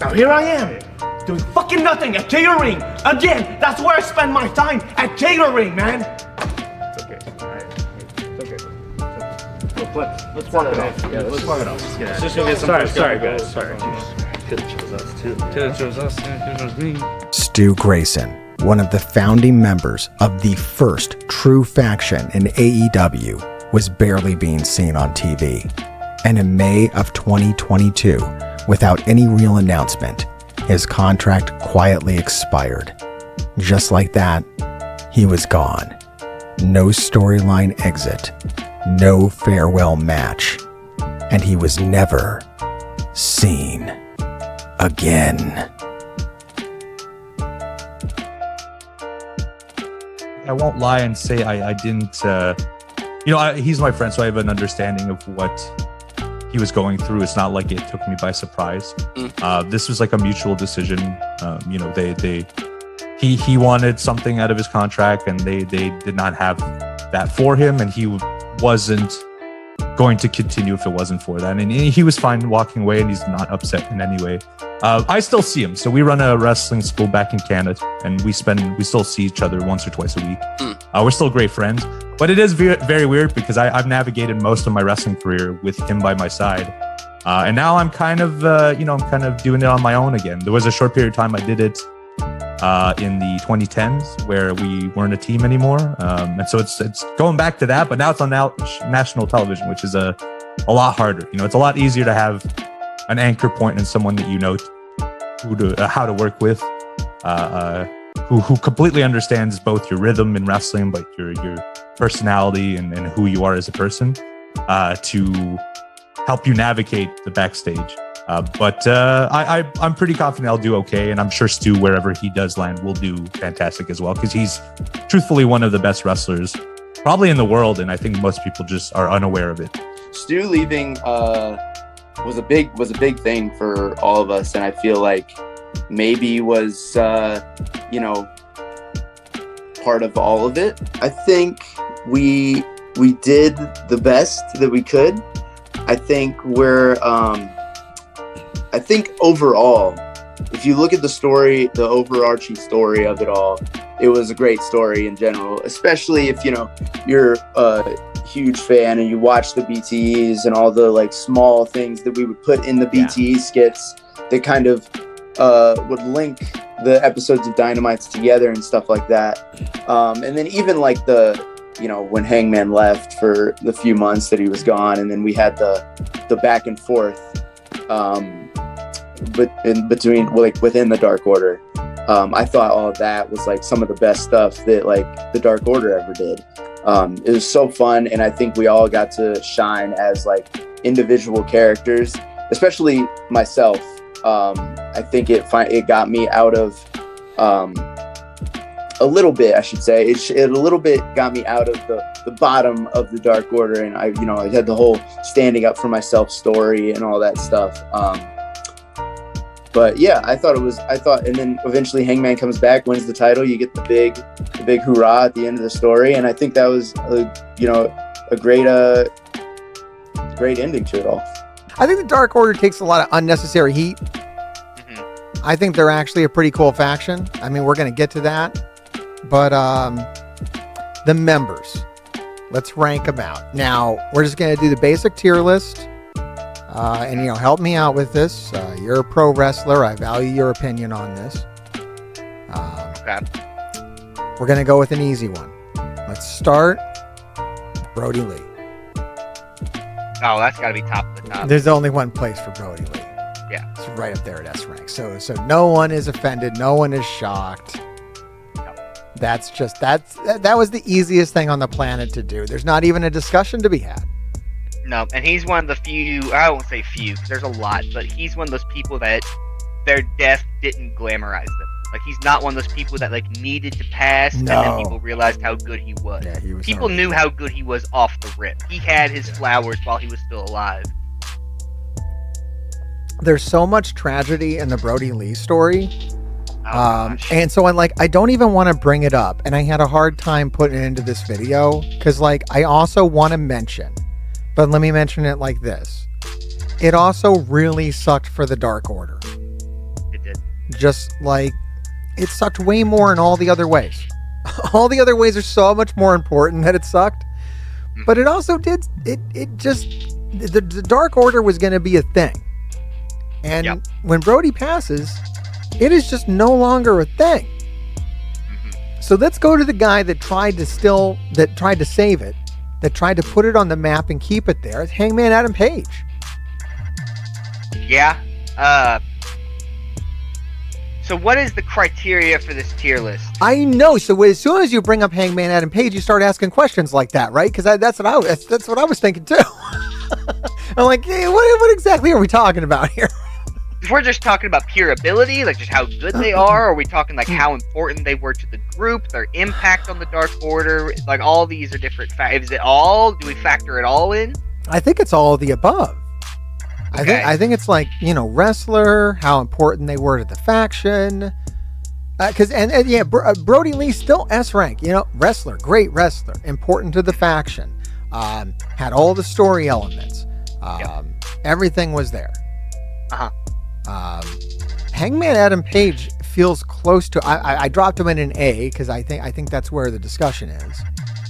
Now here I am, doing fucking nothing at catering. Again, that's where I spend my time, at catering, man. It's okay. All right. It's okay. Let's plug it off. Yeah, let's plug it off. Let's just go get some. Sorry, guys. Sorry. Could've chose us too. Could've chose us. Could've chose me. Stu Grayson, one of the founding members of the first true faction in AEW, was barely being seen on TV. And in May of 2022, without any real announcement, his contract quietly expired. Just like that, he was gone. No storyline exit, no farewell match, and he was never seen again. I won't lie and say I didn't, he's my friend, so I have an understanding of what he was going through. It's not like it took me by surprise. This was like a mutual decision. He wanted something out of his contract, and they did not have that for him, and he wasn't going to continue if it wasn't for that. And he was fine walking away, and he's not upset in any way. I still see him. So we run a wrestling school back in Canada, and we still see each other once or twice a week. We're still great friends. But it is very weird because I've navigated most of my wrestling career with him by my side. And now I'm kind of, I'm kind of doing it on my own again. There was a short period of time I did it in the 2010s where we weren't a team anymore. And so it's going back to that, but now it's on national television, which is a lot harder. It's a lot easier to have an anchor point and someone that you know how to work with, who completely understands both your rhythm in wrestling, but your personality and who you are as a person, to help you navigate the backstage. But I'm pretty confident I'll do okay, and I'm sure Stu, wherever he does land, will do fantastic as well, because he's truthfully one of the best wrestlers probably in the world, and I think most people just are unaware of it. Stu leaving was a big thing for all of us, and I feel like maybe was part of all of it. I think we did the best that we could. I think I think overall, if you look at the story, the overarching story of it all, it was a great story in general, especially if, you're a huge fan and you watch the BTEs and all the like small things that we would put in the BTE skits that kind of would link the episodes of Dynamites together and stuff like that. And then even like when Hangman left for the few months that he was gone, and then we had the back and forth but in between, like within the Dark Order. I thought all of that was like some of the best stuff that like the Dark Order ever did. It was so fun, and I think we all got to shine as like individual characters, especially myself. I think it got me out of a little bit, I should say. It a little bit got me out of the bottom of the Dark Order, and I had the whole standing up for myself story and all that stuff. But yeah, I thought, and then eventually Hangman comes back, wins the title. You get the big hoorah at the end of the story, and I think that was a great ending to it all. I think the Dark Order takes a lot of unnecessary heat. I think they're actually a pretty cool faction. I mean, we're going to get to that. But the members, let's rank them out. Now, we're just going to do the basic tier list. And, help me out with this. You're a pro wrestler. I value your opinion on this. Okay. We're going to go with an easy one. Let's start Brodie Lee. Oh, that's got to be top of the top. There's only one place for Brodie Lee. Yeah. It's right up there at S rank. So no one is offended. No one is shocked. That was the easiest thing on the planet to do. There's not even a discussion to be had. No, and he's one of the few, I won't say few, because there's a lot, but he's one of those people that their death didn't glamorize them. Like, he's not one of those people that, like, needed to pass, and then people realized how good he was. Yeah, he was people knew how good he was off the rip. He had his flowers while he was still alive. There's so much tragedy in the Brodie Lee story. And so I don't even want to bring it up, and I had a hard time putting it into this video because I also want to mention, but let me mention it like this. It also really sucked for the Dark Order. It did. Just like it sucked way more in all the other ways. All the other ways are so much more important that it sucked. But it also did, the Dark Order was going to be a thing. And when Brodie passes, it is just no longer a thing. So let's go to the guy that tried to save it, that tried to put it on the map and keep it there. It's Hangman Adam Page. Yeah. So what is the criteria for this tier list? I know. So as soon as you bring up Hangman Adam Page, you start asking questions like that, right? Because that's what I was thinking too. I'm like, hey, what exactly are we talking about here? If we're just talking about pure ability, like just how good they are, or are we talking like how important they were to the group, their impact on the Dark Order? Like all these are different factors. Is it all? Do we factor it all in? I think it's all of the above. Okay. I think it's like, wrestler, how important they were to the faction. Because Brodie Lee still S rank, wrestler, great wrestler, important to the faction. Had all the story elements. Everything was there. Hangman Adam Page feels close to. I dropped him in an A because I think that's where the discussion is.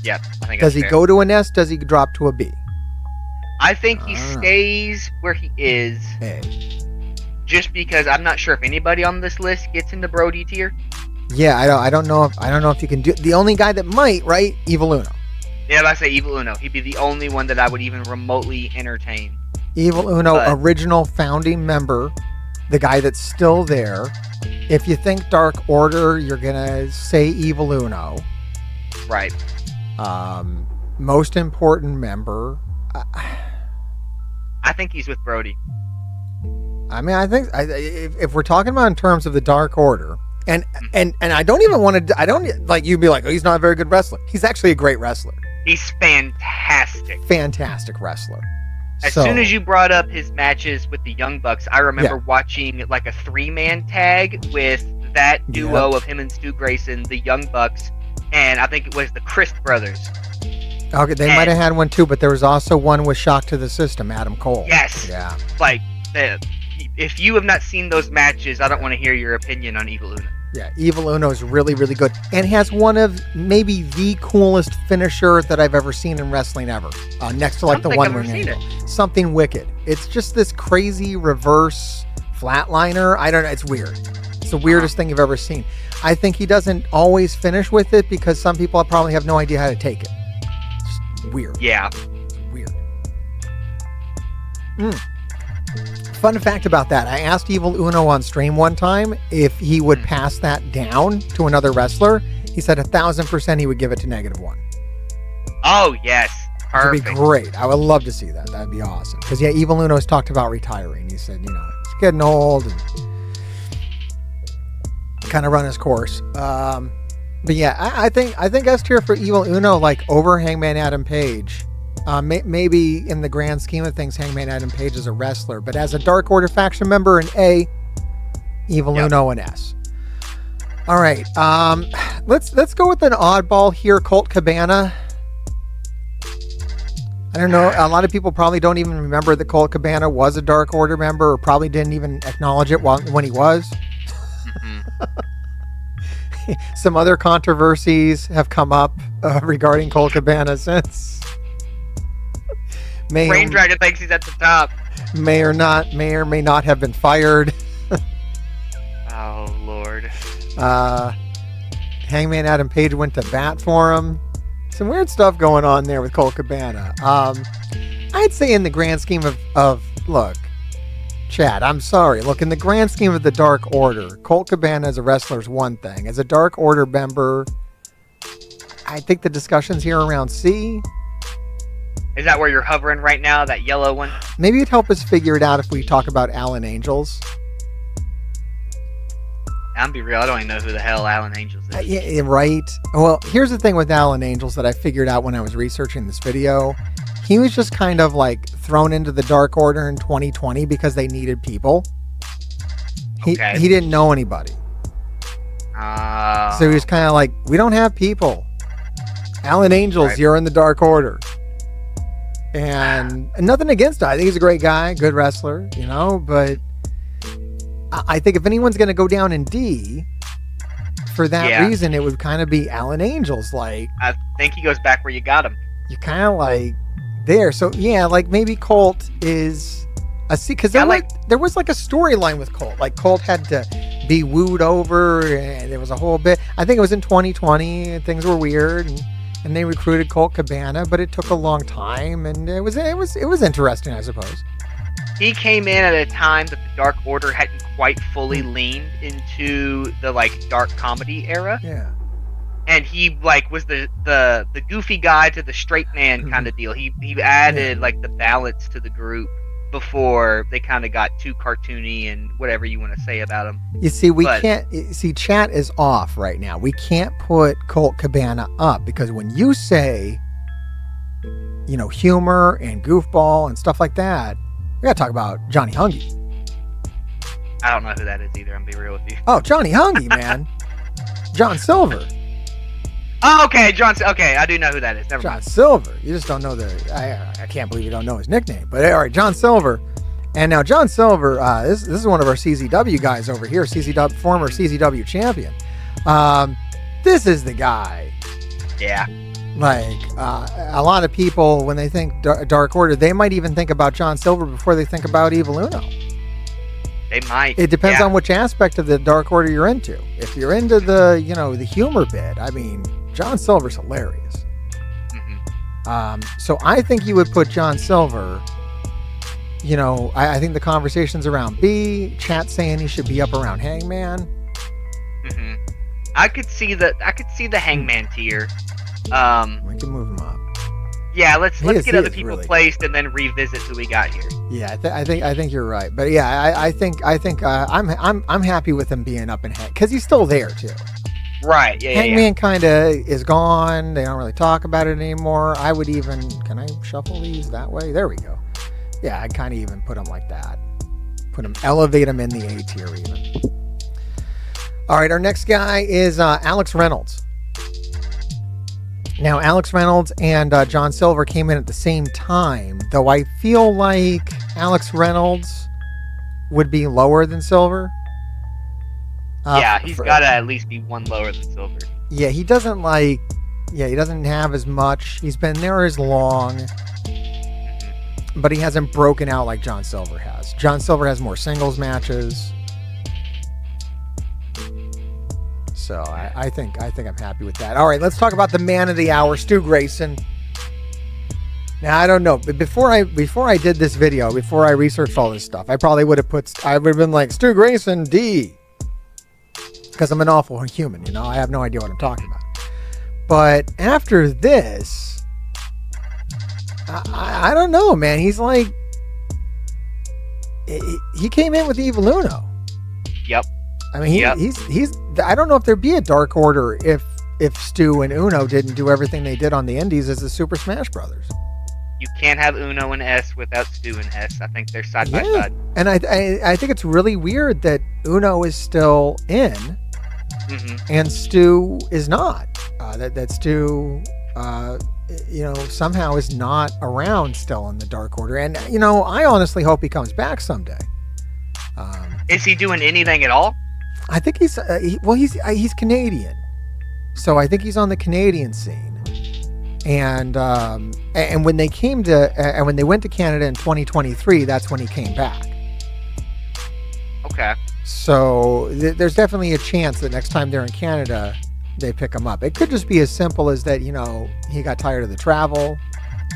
Yeah, I think Does that's he fair. go to an S? Does he drop to a B? I think he stays where he is. A. Just because I'm not sure if anybody on this list gets into Brodie tier. Yeah, I don't know if you can do. The only guy that might, right? Evil Uno. Yeah, if I say Evil Uno, he'd be the only one that I would even remotely entertain. Evil Uno, But- original founding member, the guy that's still there. If you think Dark Order, you're gonna say Evil Uno. Right. Most important member. I think he's with Brodie. I mean, I think if we're talking about in terms of the Dark Order, and I don't even want to. I don't like you'd be like, oh, he's not a very good wrestler. He's actually a great wrestler. He's fantastic. Fantastic wrestler. As soon as you brought up his matches with the Young Bucks, I remember watching like a 3-man tag with that duo of him and Stu Grayson, the Young Bucks, and I think it was the Christ brothers. Okay, they might have had one too, but there was also one with Shock to the System, Adam Cole. Yes. Yeah. Like, if you have not seen those matches, I don't want to hear your opinion on Evil Uno. Yeah, Evil Uno is really, really good, and has one of maybe the coolest finisher that I've ever seen in wrestling ever. Next to like the One Ring Angle, something wicked. It's just this crazy reverse flatliner. I don't know. It's weird. It's the weirdest thing you've ever seen. I think he doesn't always finish with it because some people probably have no idea how to take it. Just weird. Yeah. Weird. Fun fact about that, I asked Evil Uno on stream one time if he would pass that down to another wrestler. He said 1,000% he would give it to -1. Oh, yes. It would Perfect. be great. I would love to see that. That'd be awesome. Because, yeah, Evil Uno has talked about retiring. He said, you know, he's getting old and kind of run his course. But, yeah, I think S tier for Evil Uno, like over Hangman Adam Page. Maybe in the grand scheme of things, Hangman Adam Page is a wrestler, but as a Dark Order faction member, an A, Evil Uno an S. All right, let's go with an oddball here, Colt Cabana. I don't know. A lot of people probably don't even remember that Colt Cabana was a Dark Order member, or probably didn't even acknowledge it when he was. Some other controversies have come up regarding Colt Cabana since. Rain Dragon thinks he's at the top. May or may not have been fired. Oh, Lord. Hangman Adam Page went to bat for him. Some weird stuff going on there with Colt Cabana. I'd say in the grand scheme of look, Chad, I'm sorry. Look, in the grand scheme of the Dark Order, Colt Cabana as a wrestler is one thing. As a Dark Order member, I think the discussions here around C. Is that where you're hovering right now? That yellow one? Maybe it'd help us figure it out if we talk about Alan Angels. I'm be real, I don't even know who the hell Alan Angels is. Yeah, right. Well, here's the thing with Alan Angels that I figured out when I was researching this video. He was just kind of like thrown into the Dark Order in 2020 because they needed people. He didn't know anybody. So he was kind of like, we don't have people. Alan Angels, you're in the Dark Order. And nothing against him. I think he's a great guy, good wrestler, you know, but I think if anyone's going to go down in D, for that reason, it would kind of be Alan Angels. Like, I think he goes back where you got him. You're kind of like there. So, yeah, like maybe Colt is a C, because there was like a storyline with Colt. Like, Colt had to be wooed over, and there was a whole bit. I think it was in 2020, and things were weird, and they recruited Colt Cabana, but it took a long time, and it was interesting, I suppose. He came in at a time that the Dark Order hadn't quite fully leaned into the like dark comedy era. Yeah. And he like was the goofy guy to the straight man kind of deal. He added like the balance to the group before they kind of got too cartoony and whatever you want to say about him. You see, chat is off right now. We can't put Colt Cabana up because when you say, you know, humor and goofball and stuff like that, we gotta talk about Johnny Hungy. I don't know who that is either. I'm gonna be real with you. Oh, Johnny Hungy, man. John Silver. Oh, okay, okay, I do know who that is. Never John mind. Silver. You just don't know I can't believe you don't know his nickname. But all right, John Silver. And now John Silver, this is one of our CZW guys over here, former CZW champion. This is the guy. Yeah. Like, a lot of people, when they think Dark Order, they might even think about John Silver before they think about Evil Uno. They might. It depends on which aspect of the Dark Order you're into. If you're into the, the humor bit, I mean, John Silver's hilarious. So I think you would put John Silver, I think the conversations around B, chat saying he should be up around Hangman. I could see the Hangman tier. We can move him up. Yeah, let's get other people placed and then revisit who we got here. Yeah, I think you're right. But yeah, I think I'm happy with him being up in Hang, because he's still there too. Right. Yeah. Hangman kind of is gone. They don't really talk about it anymore. I would even, can I shuffle these that way? There we go. Yeah, I'd kind of even put him like that. Elevate him in the A tier even. All right, our next guy is Alex Reynolds. Now, Alex Reynolds and John Silver came in at the same time, though I feel like Alex Reynolds would be lower than Silver. Yeah, he's got to at least be one lower than Silver. Yeah, he doesn't have as much. He's been there as long, but he hasn't broken out like John Silver has. John Silver has more singles matches. So I think I'm happy with that. All right, let's talk about the man of the hour, Stu Grayson. Now, I don't know, but before I did this video, before I researched all this stuff, I probably would have been like Stu Grayson D, because I'm an awful human, I have no idea what I'm talking about. But after this, I don't know, man. He's like, he came in with Evil Uno. Yep. I mean, he's. I don't know if there'd be a Dark Order if Stu and Uno didn't do everything they did on the Indies as the Super Smash Brothers. You can't have Uno and S without Stu and S. I think they're side by side. And I think it's really weird that Uno is still in, and Stu is not. That Stu, somehow is not around still in the Dark Order. And I honestly hope he comes back someday. Is he doing anything at all? I think he's Canadian, so I think he's on the Canadian scene. And when they when they went to Canada in 2023, that's when he came back. Okay. So there's definitely a chance that next time they're in Canada, they pick him up. It could just be as simple as that, he got tired of the travel.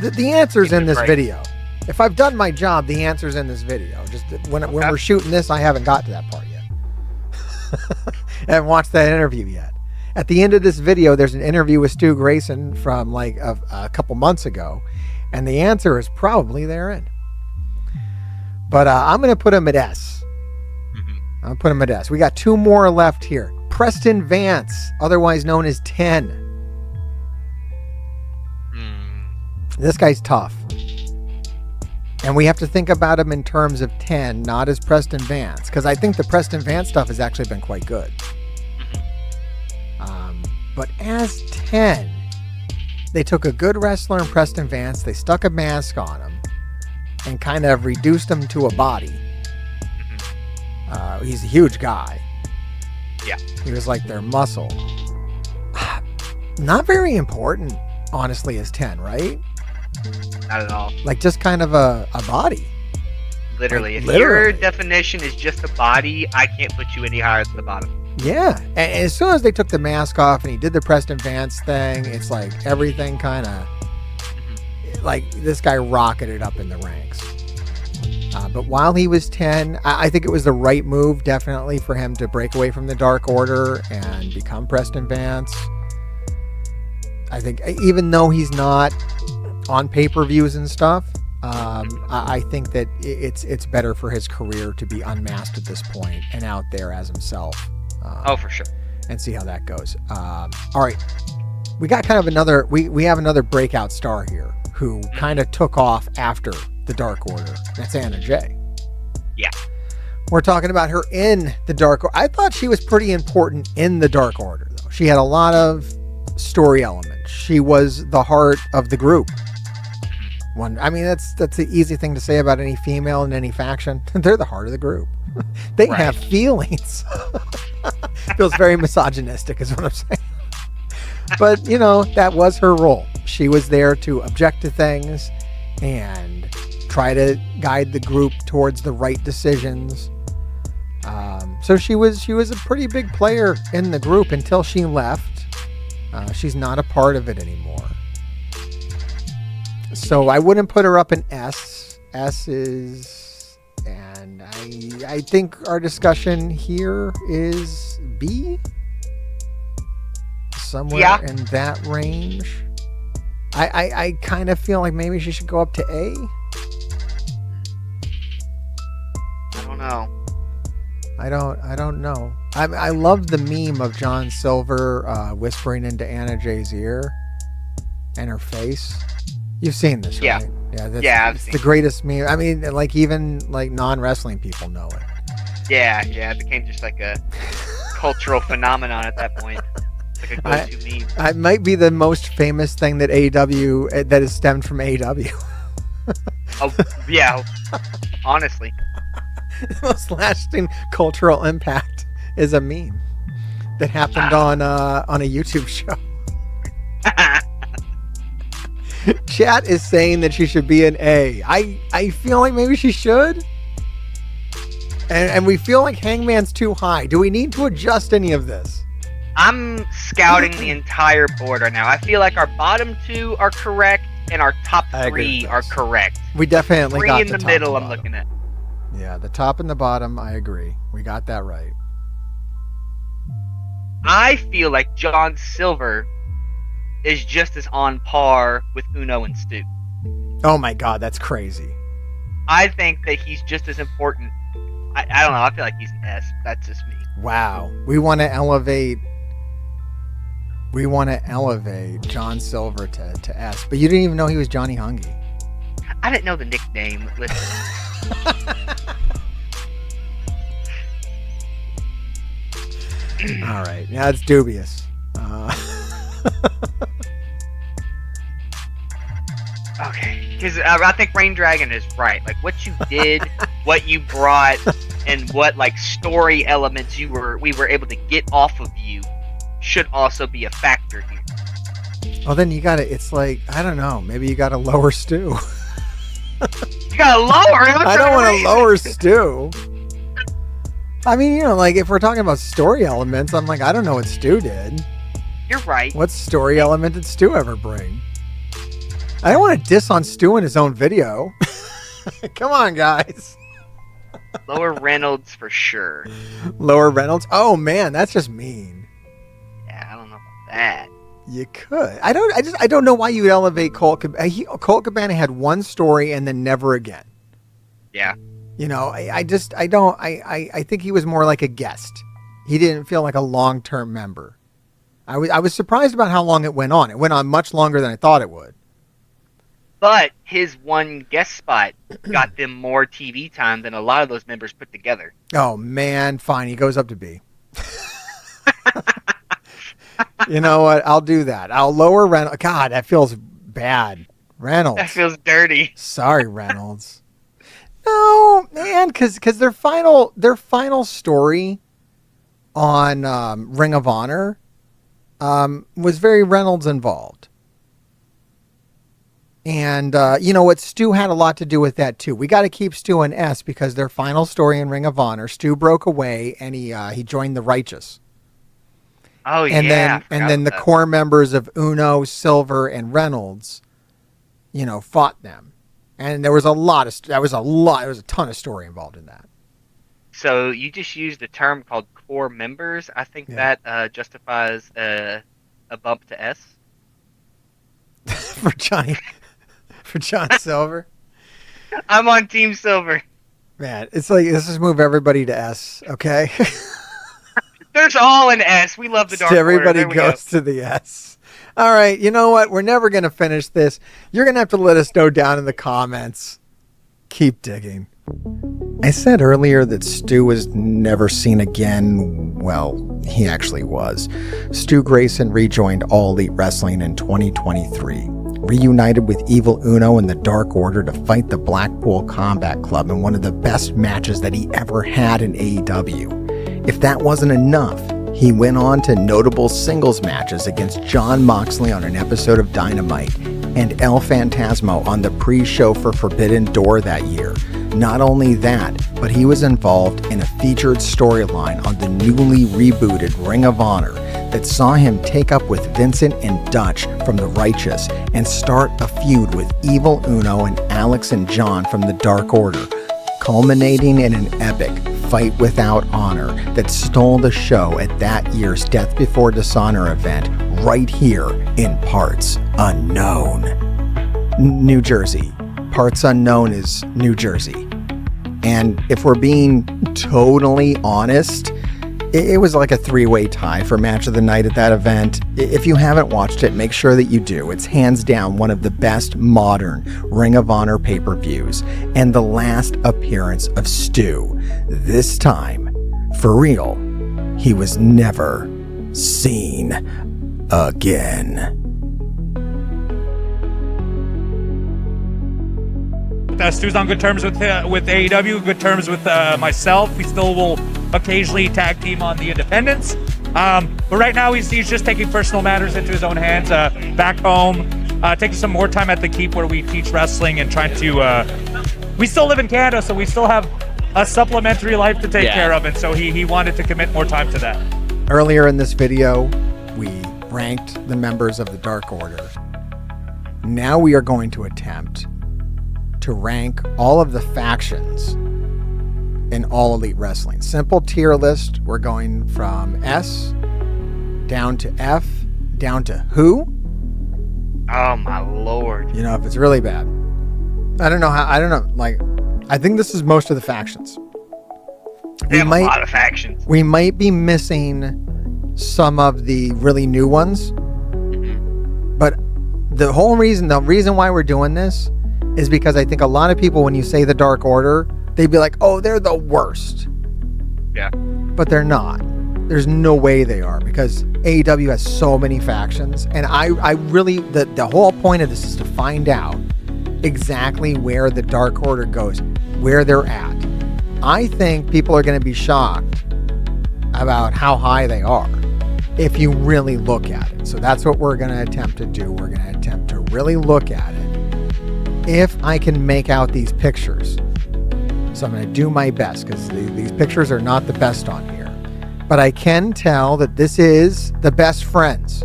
The answer's in this video. If I've done my job, the answer's in this video. Just when we're shooting this, I haven't got to that part yet. I haven't watched that interview yet. At the end of this video, there's an interview with Stu Grayson from like a couple months ago, and the answer is probably therein. But I'm going to put him at S. I'm going to put him at S. We got two more left here. Preston Vance, otherwise known as 10. This guy's tough. And we have to think about him in terms of 10, not as Preston Vance, because I think the Preston Vance stuff has actually been quite good. But as 10, they took a good wrestler in Preston Vance, they stuck a mask on him, and kind of reduced him to a body. He's a huge guy. Yeah. He was like their muscle. Not very important, honestly, as 10, right? Not at all. Like just kind of a body. Literally. If your definition is just a body, I can't put you any higher than the bottom. Yeah. And as soon as they took the mask off and he did the Preston Vance thing, it's like everything kind of like this guy rocketed up in the ranks. But while he was 10, I think it was the right move, definitely, for him to break away from the Dark Order and become Preston Vance. I think even though he's not on pay-per-views and stuff, I think that it's better for his career to be unmasked at this point and out there as himself. For sure. And see how that goes. All right. We got kind of another, we have another breakout star here who kind of took off after the Dark Order. That's Anna Jay. Yeah. We're talking about her in the Dark Order. I thought she was pretty important in the Dark Order, though. She had a lot of story elements. She was the heart of the group. That's the easy thing to say about any female in any faction. They're the heart of the group. They have feelings. Feels very misogynistic is what I'm saying. But, that was her role. She was there to object to things and try to guide the group towards the right decisions. So she was a pretty big player in the group until she left. She's not a part of it anymore. So I wouldn't put her up in S. S is, and I think our discussion here is B. Somewhere in that range. I kind of feel like maybe she should go up to A. I don't know. I don't know. I love the meme of John Silver whispering into Anna Jay's ear and her face. You've seen this, right? Yeah, it's the greatest meme. I mean, even non-wrestling people know it. Yeah, it became just like a cultural phenomenon at that point. Like a go-to meme. It might be the most famous thing that AEW that has stemmed from AEW. Oh yeah, honestly. The most lasting cultural impact is a meme that happened on a YouTube show. Chat is saying that she should be an A. I feel like maybe she should. And we feel like Hangman's too high. Do we need to adjust any of this? I'm scouting the entire board right now. I feel like our bottom two are correct and our top three are correct. We definitely three got in the middle I'm looking at. Yeah, the top and the bottom, I agree. We got that right. I feel like John Silver is just as on par with Uno and Stu. Oh my God, that's crazy. I think that he's just as important. I don't know. I feel like he's an S. That's just me. Wow. We want to elevate John Silver to S. But you didn't even know he was Johnny Hungy. I didn't know the nickname. Listen. All right. Yeah, it's dubious. Okay. Because I think Rain Dragon is right. Like, what you did, what you brought, and what, story elements we were able to get off of you should also be a factor here. Well, then it's like, I don't know. Maybe you got to lower Stu. You got to lower him? I don't want to lower Stu. I mean, if we're talking about story elements, I'm like, I don't know what Stu did. You're right. What story element did Stu ever bring? I don't want to diss on Stu in his own video. Come on, guys. Lower Reynolds for sure. Lower Reynolds? Oh, man, that's just mean. Yeah, I don't know about that. You could. I don't know why you would elevate Colt Cabana. Colt Cabana had one story and then never again. Yeah. I think he was more like a guest. He didn't feel like a long-term member. I was surprised about how long it went on. It went on much longer than I thought it would. But his one guest spot got them more TV time than a lot of those members put together. Oh, man. Fine. He goes up to B. You know what? I'll do that. I'll lower Reynolds. God, that feels bad. Reynolds. That feels dirty. Sorry, Reynolds. No, man, because their final story on Ring of Honor was very Reynolds involved. And, what, Stu had a lot to do with that, too. We got to keep Stu in S because their final story in Ring of Honor, Stu broke away and he joined the Righteous. Oh, and then the core members of Uno, Silver, and Reynolds, fought them. And there was there was a ton of story involved in that. So you just used a term called core members. I think that justifies a bump to S. for John Silver. I'm on Team Silver. Man, it's like, let's just move everybody to S, okay? There's all an S. We love the Dark Everybody Order. goes to the S. All right, you know what? We're never going to finish this. You're going to have to let us know down in the comments. Keep digging. I said earlier that Stu was never seen again. Well, he actually was. Stu Grayson rejoined All Elite Wrestling in 2023, reunited with Evil Uno and the Dark Order to fight the Blackpool Combat Club in one of the best matches that he ever had in AEW. If that wasn't enough, He went on to notable singles matches against Jon Moxley on an episode of Dynamite and El Phantasmo on the pre-show for Forbidden Door that year. Not only that, but he was involved in a featured storyline on the newly rebooted Ring of Honor that saw him take up with Vincent and Dutch from The Righteous and start a feud with Evil Uno and Alex and John from the Dark Order, culminating in an epic Fight Without Honor that stole the show at that year's Death Before Dishonor event right here in Parts Unknown. New Jersey. Parts Unknown is New Jersey. And if we're being totally honest, it was like a three-way tie for match of the night at that event. If you haven't watched it, make sure that you do. It's hands down one of the best modern Ring of Honor pay-per-views, and the last appearance of Stu. This time, for real, he was never seen again. Stu's on good terms with AEW, good terms with myself. We still will occasionally tag team on the independents. But right now he's just taking personal matters into his own hands. Back home, taking some more time at the Keep where we teach wrestling and trying to... we still live in Canada, so we still have a supplementary life to take care of. And so he wanted to commit more time to that. Earlier in this video, we ranked the members of the Dark Order. Now we are going to attempt to rank all of the factions in All Elite Wrestling. Simple tier list. We're going from S down to F down to who? Oh my lord. You know, if it's really bad. I don't know. Like, I think this is most of the factions. They have a lot of factions. We might be missing some of the really new ones. But the reason why we're doing this is because I think a lot of people, when you say the Dark Order, they'd be like, oh, they're the worst. Yeah. But they're not. There's no way they are, because AEW has so many factions. And I really, the whole point of this is to find out exactly where the Dark Order goes, where they're at. I think people are going to be shocked about how high they are if you really look at it. So that's what we're going to attempt to do. We're going to attempt to really look at it. If I can make out these pictures. So I'm going to do my best, because these pictures are not the best on here. But I can tell that this is the Best Friends.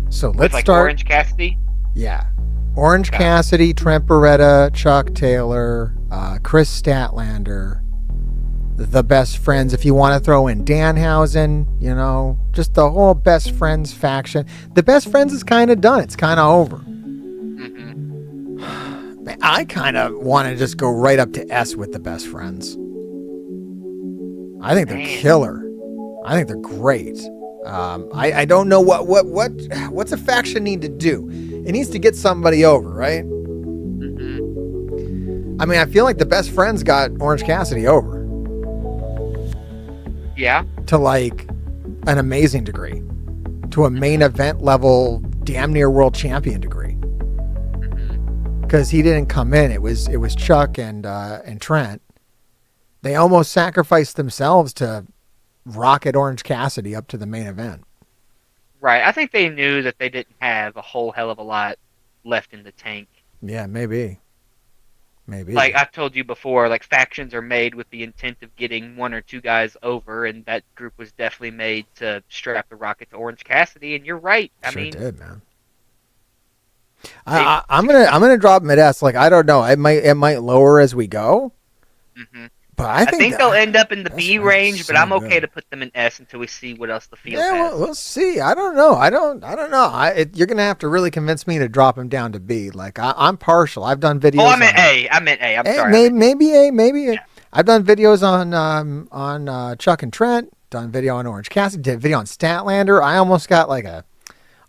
So let's start. Orange Cassidy? Yeah. Orange Cassidy, Trent Beretta, Chuck Taylor, Chris Statlander, the Best Friends. If you want to throw in Danhausen, you know, just the whole Best Friends faction. The Best Friends is kind of done. It's kind of over. I kind of want to just go right up to S with the Best Friends. I think they're killer. I think they're great. I don't know what's a faction need to do. It needs to get somebody over, right? I mean, I feel like the Best Friends got Orange Cassidy over. Yeah. To like an amazing degree. To a main event level, damn near world champion degree. Because he didn't come in. It was Chuck and Trent. They almost sacrificed themselves to rocket Orange Cassidy up to the main event. Right. I think they knew that they didn't have a whole hell of a lot left in the tank. Yeah, maybe. Like I've told you before, like factions are made with the intent of getting one or two guys over, and that group was definitely made to strap the rocket to Orange Cassidy. And you're right. I mean, did, man. I'm gonna drop mid S. Like, I don't know. It might lower as we go. But I think they'll end up in the B range. But I'm okay to put them in S until we see what else the field has. Yeah, we'll see. I don't know. I don't know. You're gonna have to really convince me to drop him down to B. Like, I'm partial. I've done videos. Oh, I meant A. I'm sorry. Maybe A. Maybe A. Yeah. I've done videos on Chuck and Trent. Done video on Orange Cassidy. Did video on Statlander. I almost got like a.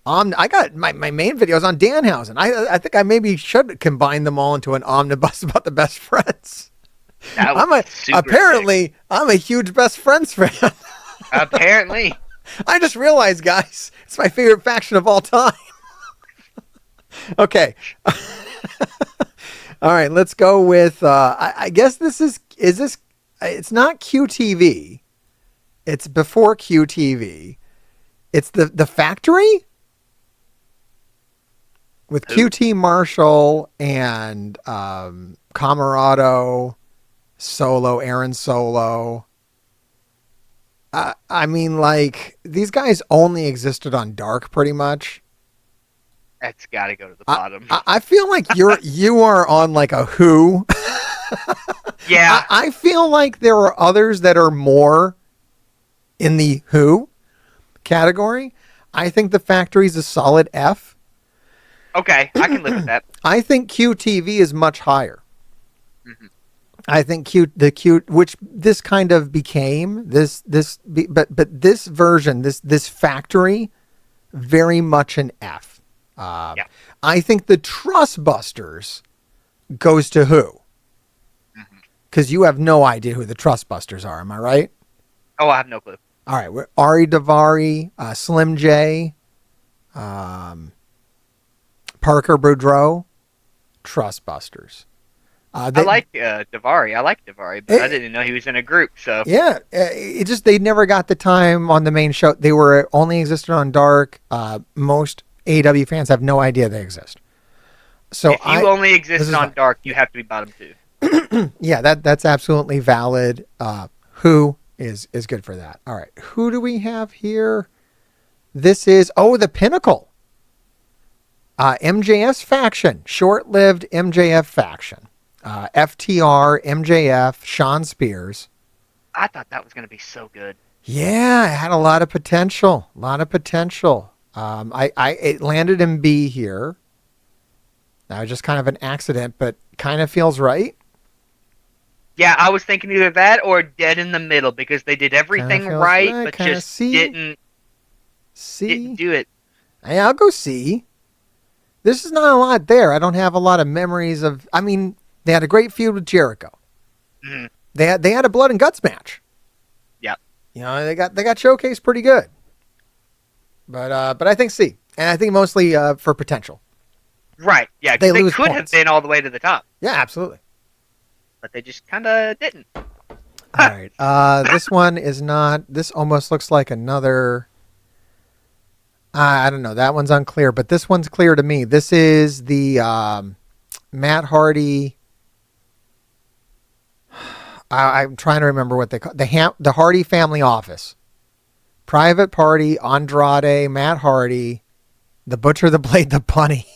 I got my main videos on Danhausen. I think I maybe should combine them all into an omnibus about the Best Friends. I'm a huge Best Friends fan. Apparently. I just realized, guys, it's my favorite faction of all time. Okay. All right, let's go with I guess this is this it's not QTV. It's before QTV. It's the Factory with QT Marshall and Camarado, Solo, Aaron Solo. I mean, like, these guys only existed on Dark pretty much. That's got to go to the bottom. I feel like you are on like a Who. Yeah. I feel like there are others that are more in the Who category. I think the Factory's a solid F. Okay, I can live with that. I think QTV is much higher. Mm-hmm. I think which this kind of became but this version, this Factory, very much an F. Yeah. I think the Trustbusters goes to Who, because you have no idea who the Trustbusters are. Am I right? Oh, I have no clue. All right, we're Ari Davari, Slim J, Parker Boudreaux, Trustbusters. I like Davari. I like Davari, but I didn't know he was in a group. So yeah, it just they never got the time on the main show. They were only existed on Dark. Most AEW fans have no idea they exist. So if you only exist on Dark, you have to be bottom 2. Yeah, that's absolutely valid. Who is good for that? All right, who do we have here? This is the Pinnacle. MJS faction, short-lived MJF faction. FTR, MJF, Sean Spears. I thought that was going to be so good. Yeah, it had a lot of potential. It landed in B here. That was just kind of an accident, but kind of feels right. Yeah, I was thinking either that or dead in the middle, because they did everything right, but just didn't do it. Hey, I'll go C. This is not a lot there. I don't have a lot of memories of. I mean, they had a great feud with Jericho. Mm-hmm. They had a blood and guts match. Yep. You know, they got showcased pretty good. But I think C, and I think mostly for potential. Right. Yeah. They they lose could points. have been all the way to the top. Yeah, absolutely. But they just kind of didn't. All right. This one is not. This almost looks like another. I don't know. That one's unclear, but this one's clear to me. This is the Matt Hardy. I'm trying to remember what they call the Hardy Family Office. Private Party, Andrade, Matt Hardy, the Butcher, the Blade, the Bunny.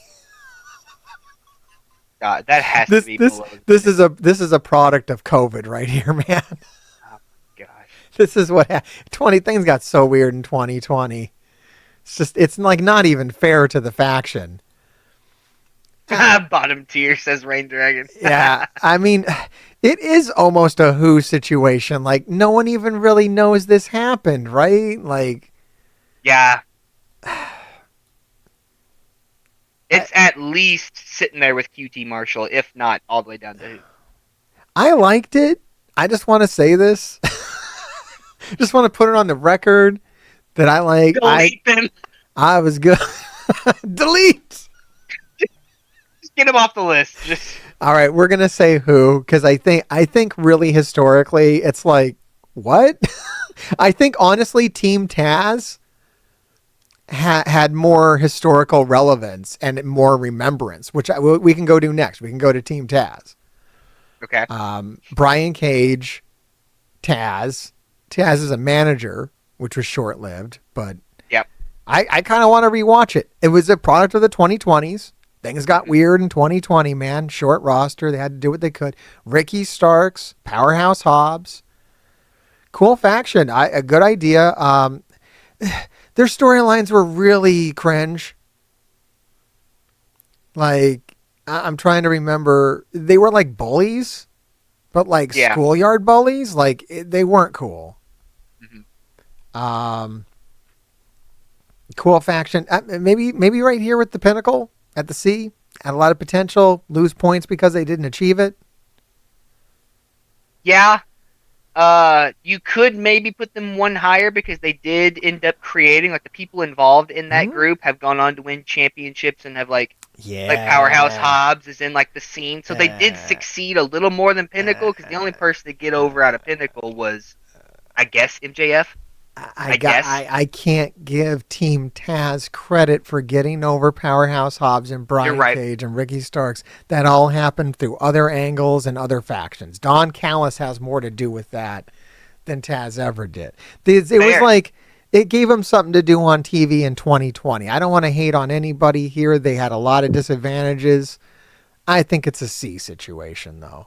That has to be below. This is a product of COVID right here, man. Oh gosh. This is what 20 things got so weird in 2020. It's like not even fair to the faction. Bottom tier, says Rain Dragon. Yeah, I mean, it is almost a Who situation. Like, no one even really knows this happened, right? Like, yeah. It's at least sitting there with QT Marshall, if not all the way down to Who. I liked it. I just want to say this. Just want to put it on the record that I like. Delete them. I was good. Delete. Just get them off the list. Just. All right, we're gonna say Who, because I think really historically it's like what? I think honestly Team Taz had more historical relevance and more remembrance, which we can go do next. We can go to Team Taz. Okay. Brian Cage, Taz. Taz is a manager, which was short-lived, but yep. I kind of want to rewatch it. It was a product of the 2020s. Things got weird in 2020, man. Short roster. They had to do what they could. Ricky Starks, Powerhouse Hobbs. Cool faction. A good idea. Their storylines were really cringe. Like, I'm trying to remember. They were like bullies, but like schoolyard bullies. Like, they weren't cool. Mm-hmm. Cool faction. Maybe right here with the Pinnacle at the C. Had a lot of potential. Lose points because they didn't achieve it. Yeah. You could maybe put them one higher because they did end up creating, like, the people involved in that group have gone on to win championships and have like Powerhouse Hobbs is in like the scene, so they did succeed a little more than Pinnacle, because the only person to get over out of Pinnacle was I guess MJF. I guess. I can't give Team Taz credit for getting over Powerhouse Hobbs and Brian You're right. Cage and Ricky Starks. That all happened through other angles and other factions. Don Callis has more to do with that than Taz ever did. It was like it gave him something to do on TV in 2020. I don't want to hate on anybody here. They had a lot of disadvantages. I think it's a C situation, though.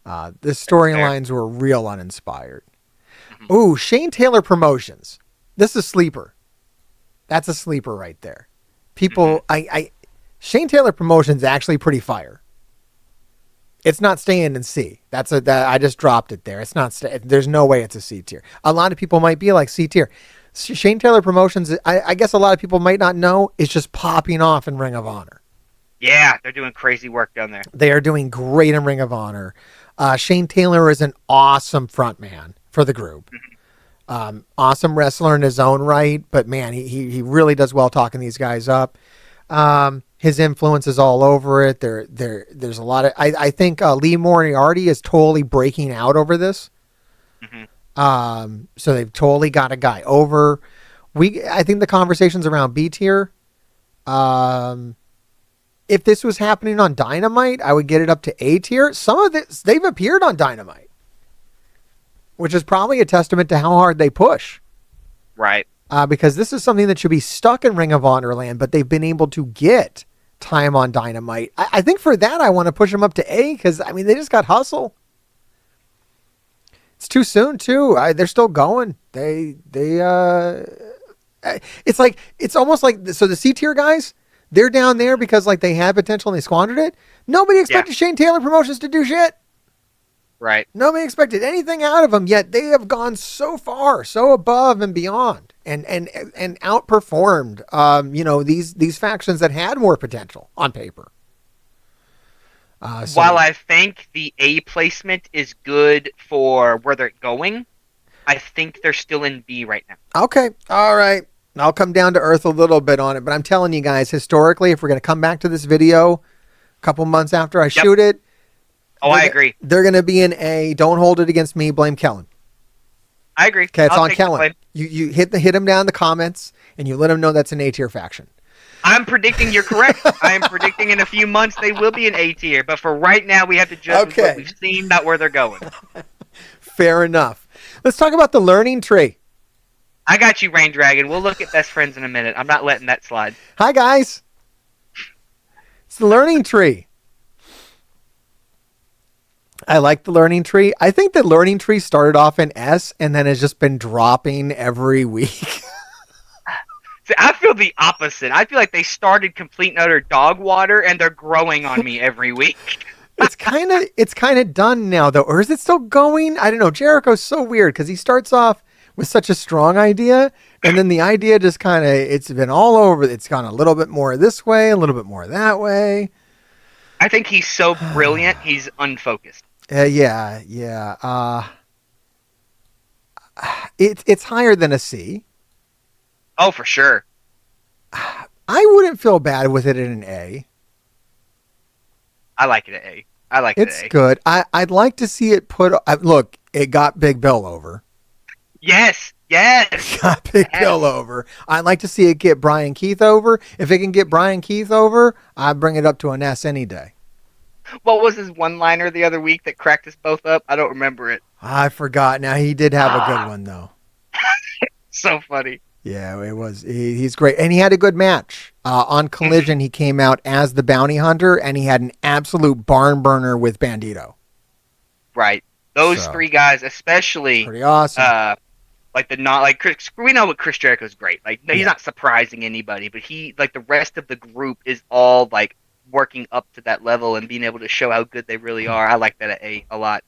The storylines were real uninspired. Ooh, Shane Taylor Promotions. This is sleeper. That's a sleeper right there. People, Shane Taylor Promotions actually pretty fire. It's not staying in C. I just dropped it there. It's not. There's no way it's a C tier. A lot of people might be like C tier. Shane Taylor Promotions. I guess a lot of people might not know. Is just popping off in Ring of Honor. Yeah, they're doing crazy work down there. They are doing great in Ring of Honor. Shane Taylor is an awesome frontman for the group. Awesome wrestler in his own right, but man, he really does well talking these guys up. His influence is all over it. There's a lot of. I think Lee Moriarty is totally breaking out over this. So they've totally got a guy over. I think the conversations around B tier. If this was happening on Dynamite, I would get it up to A tier. Some of this, they've appeared on Dynamite, which is probably a testament to how hard they push. Right. Because this is something that should be stuck in Ring of Honor land, but they've been able to get time on Dynamite. I think for that, I want to push them up to A because, I mean, they just got hustle. It's too soon, too. They're still going. It's almost like, so the C tier guys, they're down there because like they had potential and they squandered it. Nobody expected Shane Taylor Promotions to do shit. Right. Nobody expected anything out of them, yet they have gone so far, so above and beyond, and outperformed. These factions that had more potential on paper. While I think the A placement is good for where they're going, I think they're still in B right now. Okay. All right. I'll come down to earth a little bit on it, but I'm telling you guys, historically, if we're going to come back to this video a couple months after I shoot it. Oh, I agree. They're going to be in A. Don't hold it against me. Blame Kellen. I agree. Okay, it's on Kellen. You hit him down in the comments, and you let him know that's an A tier faction. I'm predicting you're correct. I am predicting in a few months they will be an A tier, but for right now we have to judge what we've seen, not where they're going. Fair enough. Let's talk about the learning tree. I got you, Rain Dragon. We'll look at best friends in a minute. I'm not letting that slide. Hi, guys. It's the learning tree. I like the learning tree. I think the learning tree started off in S and then has just been dropping every week. See, I feel the opposite. I feel like they started complete and utter dog water and they're growing on me every week. It's kind of done now, though. Or is it still going? I don't know. Jericho's so weird because he starts off with such a strong idea, and then the idea just kind of, it's been all over. It's gone a little bit more this way, a little bit more that way. I think he's so brilliant, he's unfocused. Yeah. It's higher than a C. Oh, for sure. I wouldn't feel bad with it in an A. I like it at A. I like it at A. It's good. I'd like to see it put. Look, it got Big Bill over. Yes. Got Big Bill over. I'd like to see it get Brian Keith over. If it can get Brian Keith over, I'd bring it up to an S any day. What was his one-liner the other week that cracked us both up? I don't remember it. I forgot. Now, he did have a good one, though. So funny. Yeah, it was. He's great. And he had a good match. On Collision, he came out as the bounty hunter, and he had an absolute barn burner with Bandito. Right. Those three guys, especially. Pretty awesome. Chris, we know what Chris Jericho's great. Like, he's not surprising anybody, but the rest of the group is all, like, working up to that level and being able to show how good they really are. I like that at A a lot.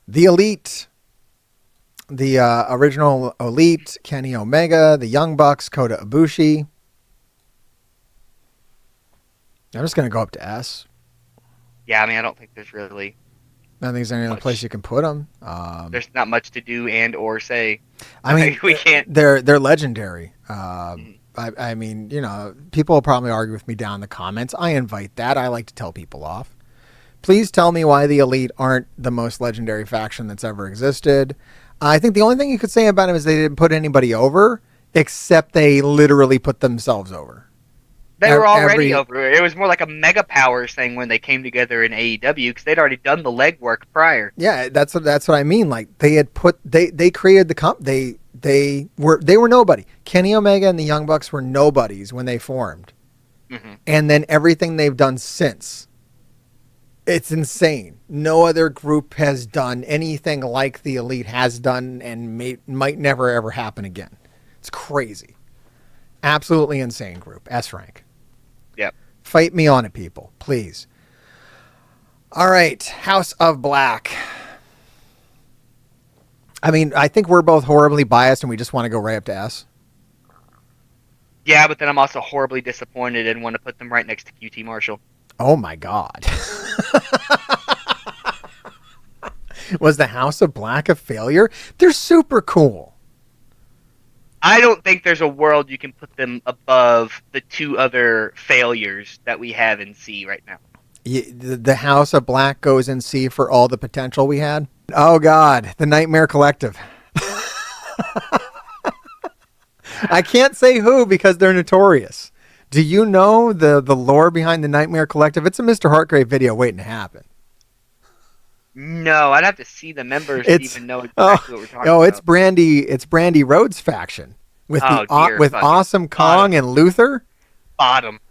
The Elite. The original Elite, Kenny Omega, the Young Bucks, Kota Ibushi. I'm just going to go up to S. Yeah, I mean, I don't think there's really... I don't think there's any other place you can put them. There's not much to do and or say. I mean, we can't. They're legendary. I mean, people will probably argue with me down in the comments. I invite that. I like to tell people off. Please tell me why the Elite aren't the most legendary faction that's ever existed. I think the only thing you could say about him is they didn't put anybody over, except they literally put themselves over. They were already over. It was more like a Mega Powers thing when they came together in AEW because they'd already done the legwork prior. Yeah, that's what I mean. Like they had they created the they were nobody. Kenny Omega and the Young Bucks were nobodies when they formed, and then everything they've done since. It's insane. No other group has done anything like the Elite has done, and might never ever happen again. It's crazy. Absolutely insane group. S rank. Yep. Fight me on it, people, please. All right, House of Black. I mean, I think we're both horribly biased, and we just want to go right up to S. Yeah, but then I'm also horribly disappointed and want to put them right next to QT Marshall. Oh my God. Was the House of Black a failure? They're super cool. I don't think there's a world you can put them above the two other failures that we have in C right now. The House of Black goes in C for all the potential we had. Oh God, the Nightmare Collective. I can't say who because they're notorious. Do you know the lore behind the Nightmare Collective? It's a Mr. Hartgrave video waiting to happen. No, I'd have to see the members to even know exactly what we're talking about. Oh, it's Brandy Rhodes faction with with Awesome Kong and Luther. Bottom.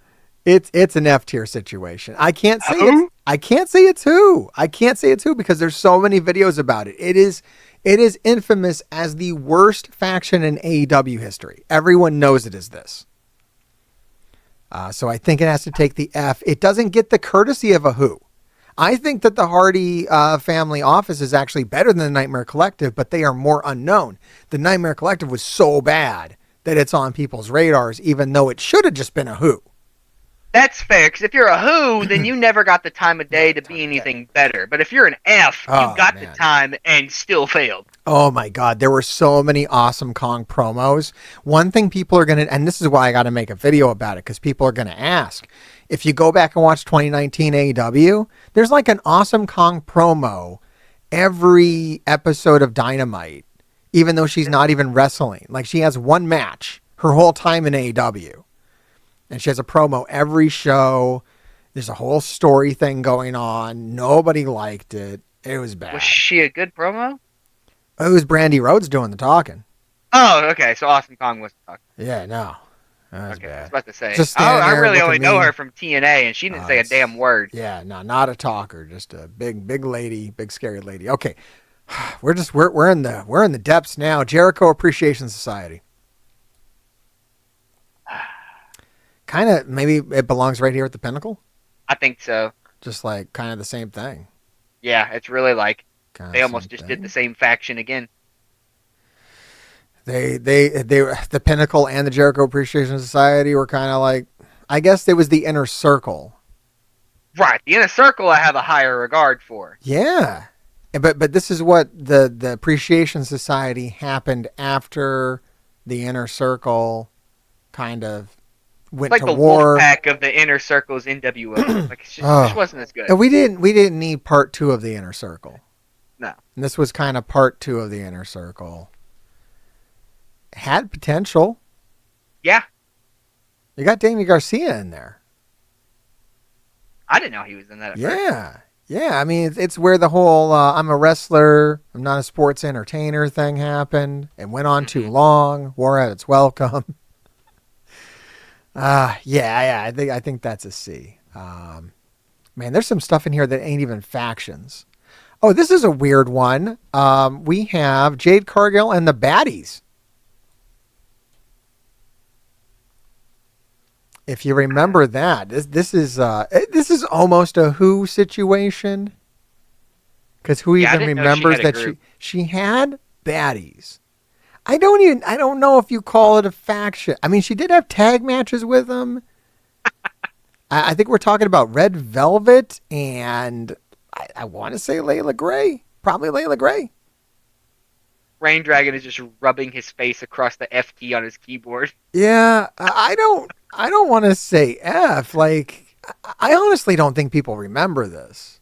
It's an F tier situation. I can't say it's who because there's so many videos about it. It is infamous as the worst faction in AEW history. Everyone knows it as this. So I think it has to take the F. It doesn't get the courtesy of a who. I think that the Hardy family office is actually better than the Nightmare Collective, but they are more unknown. The Nightmare Collective was so bad that it's on people's radars, even though it should have just been a who. That's fair, because if you're a who, then you never got the time of day to be anything better. But if you're an F, you got the time and still failed. Oh my God, there were so many Awesome Kong promos. One thing people are going to, and this is why I got to make a video about it, because people are going to ask. If you go back and watch 2019 AEW, there's like an Awesome Kong promo every episode of Dynamite, even though she's not even wrestling. Like she has one match her whole time in AEW. And she has a promo every show. There's a whole story thing going on. Nobody liked it. It was bad. Was she a good promo? It was Brandy Rhodes doing the talking. Oh, okay. So Awesome Kong was talking. Yeah, no. That was okay, bad. I was about to say. Just I really only know her from TNA, and she didn't say a damn word. Yeah, no, not a talker. Just a big lady, big scary lady. Okay, we're in the depths now. Jericho Appreciation Society. Kind of, maybe it belongs right here at the Pinnacle. I think so. Just like kind of the same thing. Yeah, it's really like kinda they almost just did the same faction again. They the Pinnacle and the Jericho Appreciation Society were kind of like, I guess it was the Inner Circle. Right, the Inner Circle I have a higher regard for. Yeah, but this is what the Appreciation Society happened after the Inner Circle kind of went like to the war. Wolfpack of the Inner Circle's NWO. Like it just wasn't as good. And we didn't need part 2 of the Inner Circle. No, and this was kind of part 2 of the Inner Circle. Had potential. Yeah. You got Daniel Garcia in there. I didn't know he was in that at first. Yeah. I mean, it's where the whole I'm a wrestler, I'm not a sports entertainer thing happened and went on too long. War at its welcome. I think that's a C. Man, there's some stuff in here that ain't even factions. Oh, this is a weird one. We have Jade Cargill and the Baddies. If you remember that, this is almost a Who situation. Because who even remembers that she had baddies? I don't know if you call it a faction. I mean, she did have tag matches with them. I think we're talking about Red Velvet and I want to say Layla Gray. Probably Layla Gray. Rain Dragon is just rubbing his face across the F key on his keyboard. Yeah, I don't want to say F. Like, I honestly don't think people remember this.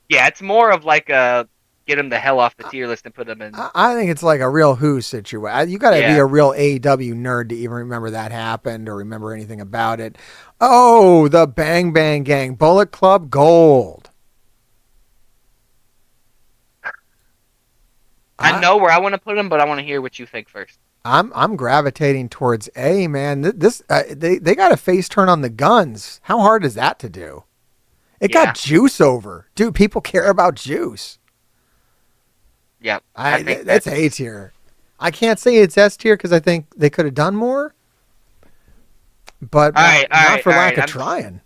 Yeah, it's more of like a get them the hell off the tier list and put them in. I think it's like a real Who situation. You got to be a real AEW nerd to even remember that happened or remember anything about it. Oh, the Bang Bang Gang, Bullet Club Gold. I know where I want to put them, but I want to hear what you think first. I'm gravitating towards A, man. They got a face turn on the Guns. How hard is that to do? It got Juice over. Dude, people care about Juice. Yeah. That's A tier. I can't say it's S tier because I think they could have done more. But not for lack of trying.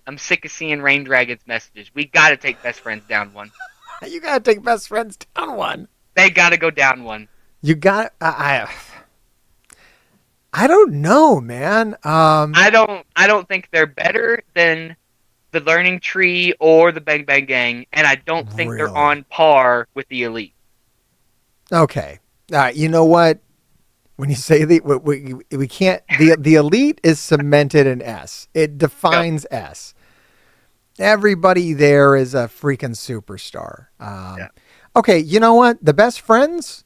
I'm sick of seeing Rain Dragon's messages. We got to take Best Friends down one. You got to take Best Friends down one. They got to go down one. You got I don't know, man. I don't think they're better than the Learning Tree or the Bang Bang Gang, and I don't think they're on par with the Elite. Okay. All right. You know what? When you say we can't. The Elite is cemented in S. It defines S. Everybody there is a freaking superstar. Okay. You know what? The Best Friends.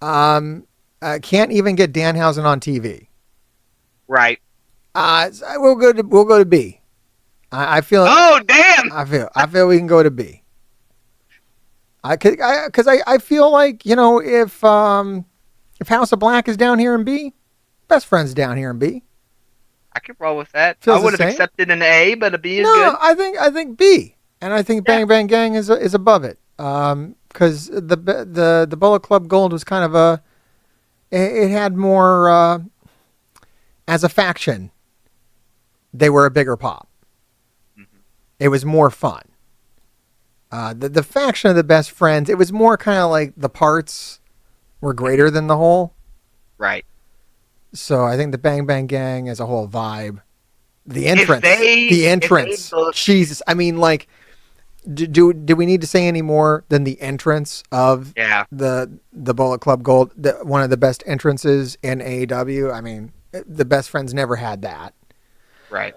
Can't even get Danhausen on TV. Right. We'll go to B. I feel. Oh damn! I feel we can go to B. Because I feel like, you know, if House of Black is down here in B, Best Friends down here in B. I could roll with that. Feels I would the have same. accepted an A, but a B is No, good. I think B, and I think Bang Bang Gang is above it. Because the Bullet Club Gold was kind of it had more as a faction. They were a bigger pop. It was more fun. The faction of the Best Friends, it was more kind of like the parts were greater than the whole. Right. So I think the Bang Bang Gang as a whole vibe. The entrance. Jesus. I mean, like, do we need to say any more than the entrance of the Bullet Club Gold? One of the best entrances in AEW. I mean, the Best Friends never had that. Right.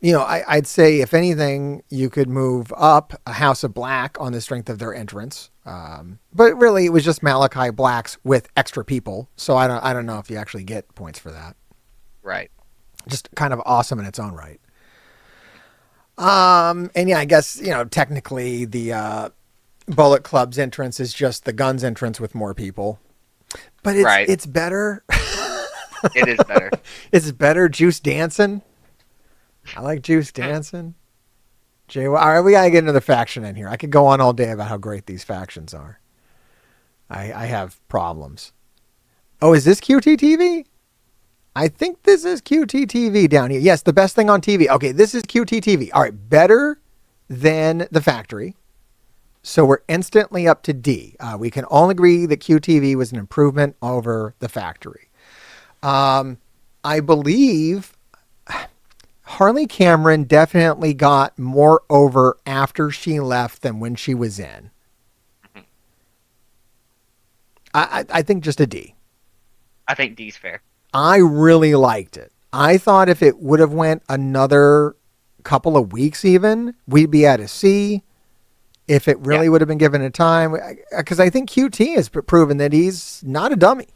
You know, I'd say if anything, you could move up a House of Black on the strength of their entrance. But really, it was just Malachi Blacks with extra people. So I don't know if you actually get points for that. Right. Just kind of awesome in its own right. And yeah, I guess, you know, technically the Bullet Club's entrance is just the Guns entrance with more people. But it's better. It is better. It's better. Juice dancing. I like Juice dancing. All right, we gotta get another faction in here. I could go on all day about how great these factions are. I have problems. Oh, is this QTTV? I think this is QTTV down here. Yes, the best thing on TV. Okay, this is QTTV. All right, better than the factory. So we're instantly up to D. We can all agree that QTV was an improvement over the factory. I believe Harley Cameron definitely got more over after she left than when she was in. I think just a D. I think D's fair. I really liked it. I thought if it would have went another couple of weeks even, we'd be at a C. If it really would have been given a time. Because I think QT has proven that he's not a dummy.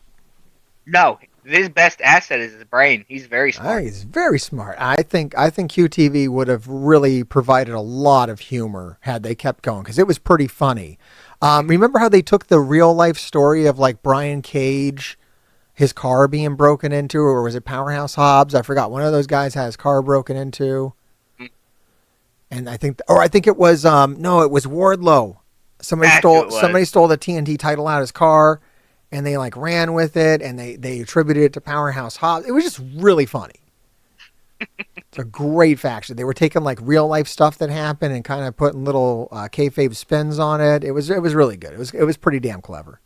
No, his best asset is his brain. He's very smart. He's very smart. I think QTV would have really provided a lot of humor had they kept going because it was pretty funny. Remember how they took the real life story of like Brian Cage, his car being broken into, or was it Powerhouse Hobbs? I forgot. One of those guys had his car broken into. And I think it was it was Wardlow. Somebody stole the TNT title out of his car, and they like ran with it, and they attributed it to Powerhouse Hobbs. It was just really funny. It's a great faction. They were taking like real life stuff that happened and kind of putting little kayfabe spins on it. It was really good. It was pretty damn clever.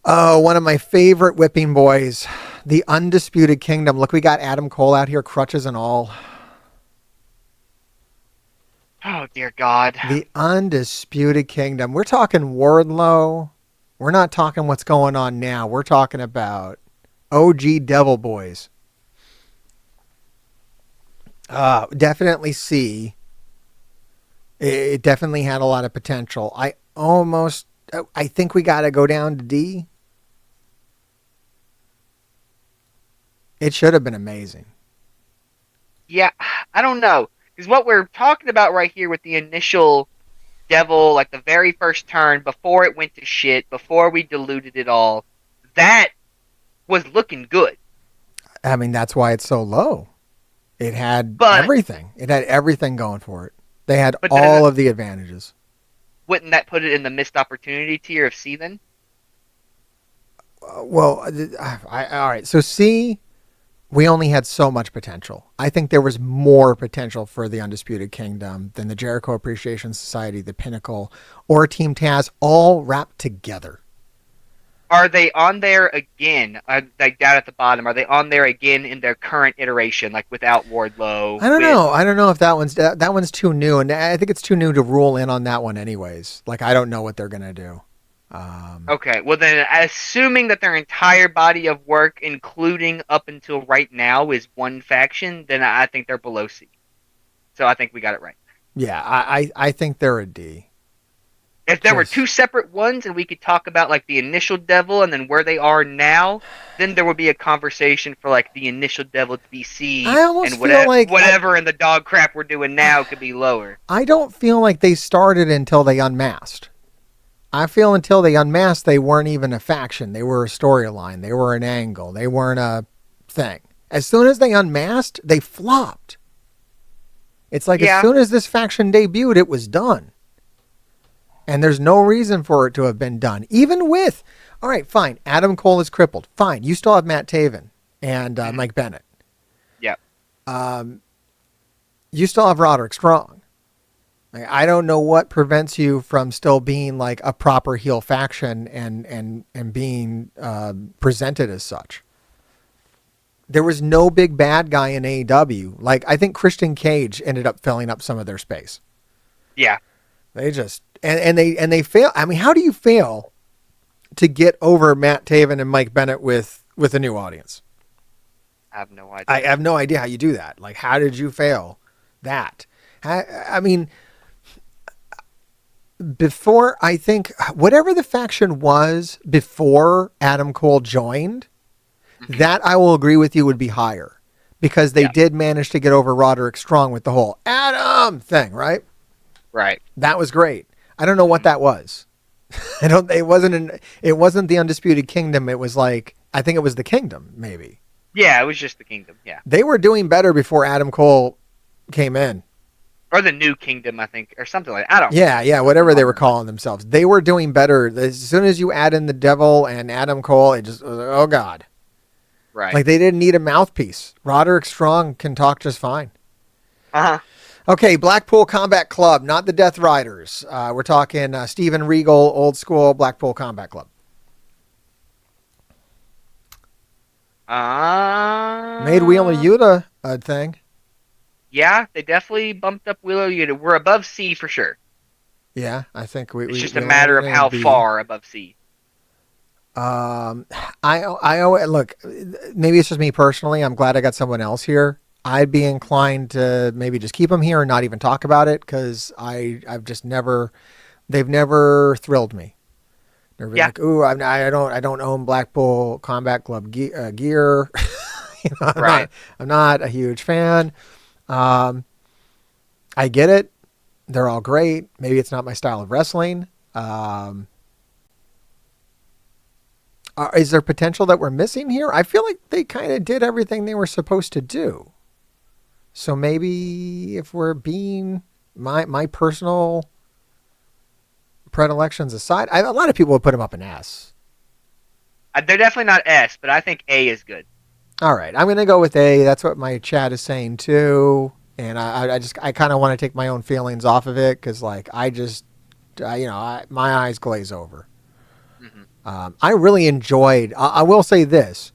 Oh, one of my favorite whipping boys, the Undisputed Kingdom. Look, we got Adam Cole out here, crutches and all. Oh, dear God. The Undisputed Kingdom. We're talking Wardlow. We're not talking what's going on now. We're talking about OG Devil Boys. Definitely C. It definitely had a lot of potential. almost. I think we got to go down to D. It should have been amazing. Yeah, I don't know. Because what we're talking about right here with the initial Devil, like the very first turn, before it went to shit, before we diluted it all, that was looking good. I mean, that's why it's so low. It had everything. It had everything going for it. They had all of the advantages. Wouldn't that put it in the missed opportunity tier of C then? Well, all right. So C, we only had so much potential. I think there was more potential for the Undisputed Kingdom than the Jericho Appreciation Society, the Pinnacle, or Team Taz all wrapped together. Are they on there again, like down at the bottom? Are they on there again in their current iteration, like without Wardlow? I don't know. I don't know if that one's too new, and I think it's too new to rule in on that one anyways. Like, I don't know what they're gonna do. Okay, well then, assuming that their entire body of work, including up until right now, is one faction, then I think they're below C. So I think we got it right. Yeah, I think they're a D. If there were two separate ones and we could talk about like the initial Devil and then where they are now, then there would be a conversation for like the initial Devil to be C, and whatever in the dog crap we're doing now could be lower. I don't feel like they started until they unmasked. I feel until they unmasked, they weren't even a faction. They were a storyline. They were an angle. They weren't a thing. As soon as they unmasked, they flopped. It's like as soon as this faction debuted, it was done. And there's no reason for it to have been done. Even with, all right, fine, Adam Cole is crippled. Fine, you still have Matt Taven and Mike Bennett. Yeah. You still have Roderick Strong. Like, I don't know what prevents you from still being like a proper heel faction and being presented as such. There was no big bad guy in AEW. Like, I think Christian Cage ended up filling up some of their space. Yeah. They just and they fail. I mean, how do you fail to get over Matt Taven and Mike Bennett with a new audience? I have no idea. I have no idea how you do that. Like, how did you fail that? I mean, before, I think whatever the faction was before Adam Cole joined, that I will agree with you would be higher because they did manage to get over Roderick Strong with the whole Adam thing, right? Right. That was great. I don't know what that was. It wasn't the Undisputed Kingdom. It was like, I think it was the Kingdom, maybe. Yeah, it was just the Kingdom. Yeah. They were doing better before Adam Cole came in. Or the New Kingdom, I think, or something like that. I don't know. Yeah, whatever they were calling themselves. They were doing better. As soon as you add in the Devil and Adam Cole, it just, oh God. Right. Like, they didn't need a mouthpiece. Roderick Strong can talk just fine. Uh-huh. Okay, Blackpool Combat Club, not the Death Riders. We're talking Steven Regal, old school Blackpool Combat Club. Made Wheeler Yuta a thing. Yeah, they definitely bumped up Wheeler Yuta. We're above C for sure. Yeah, I think it's just a matter of how far above C. I look, maybe it's just me personally. I'm glad I got someone else here. I'd be inclined to maybe just keep them here and not even talk about it because I've just never, they've never thrilled me. They're like, ooh, I don't own Blackpool Combat Club gear. I'm not a huge fan. I get it. They're all great. Maybe it's not my style of wrestling. Is there potential that we're missing here? I feel like they kind of did everything they were supposed to do. So maybe if we're being my personal predilections aside, a lot of people would put them up in S. They're definitely not S, but I think A is good. All right, I'm going to go with A. That's what my chat is saying too. And I kind of want to take my own feelings off of it because like my eyes glaze over. Mm-hmm. I really enjoyed. I will say this.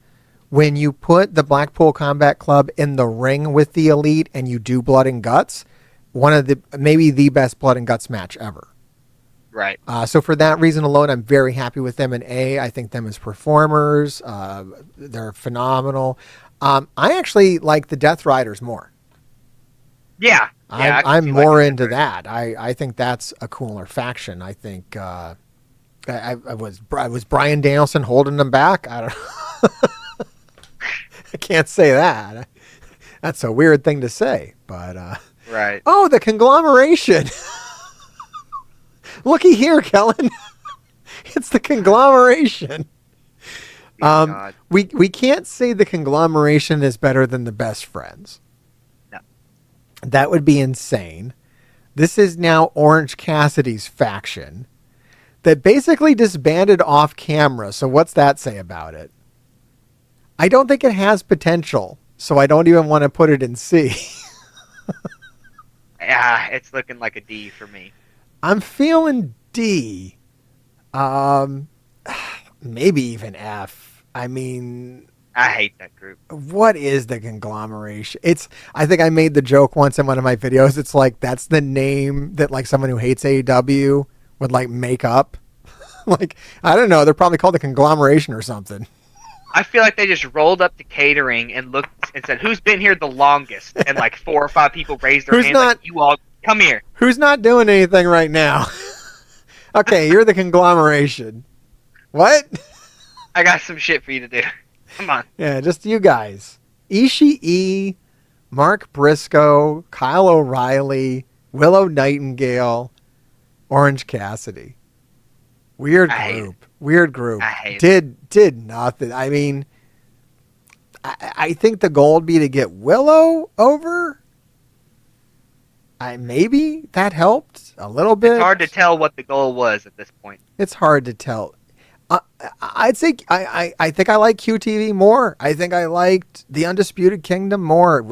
When you put the Blackpool Combat Club in the ring with the Elite and you do blood and guts, maybe the best blood and guts match ever. Right. So for that reason alone, I'm very happy with them in A. I think them as performers, they're phenomenal. I actually like the Death Riders more. Yeah, I'm more into that. I think that's a cooler faction. I think I was Bryan Danielson holding them back. I don't know. I can't say that. That's a weird thing to say, but right. Oh, the conglomeration. Looky here, Kellen. It's the conglomeration. We can't say the conglomeration is better than the best friends. No. That would be insane. This is now Orange Cassidy's faction that basically disbanded off camera. So what's that say about it? I don't think it has potential, so I don't even want to put it in C. Yeah, it's looking like a D for me. I'm feeling D. Maybe even F. I mean, I hate that group. What is the conglomeration? I think I made the joke once in one of my videos. It's like, that's the name that like someone who hates AEW would like make up. Like, I don't know. They're probably called the conglomeration or something. I feel like they just rolled up to catering and looked and said, "Who's been here the longest?" And like 4 or 5 people raised their hands. Like, you all come here. Who's not doing anything right now? Okay, you're the conglomeration. What? I got some shit for you to do. Come on. Yeah, just you guys. Ishii, Mark Briscoe, Kyle O'Reilly, Willow Nightingale, Orange Cassidy. Weird group. Weird group. Did nothing. I mean, I think the goal would be to get Willow over. Maybe that helped a little bit. It's hard to tell what the goal was at this point. It's hard to tell. I'd say I think I like QTV more. I think I liked the Undisputed Kingdom more.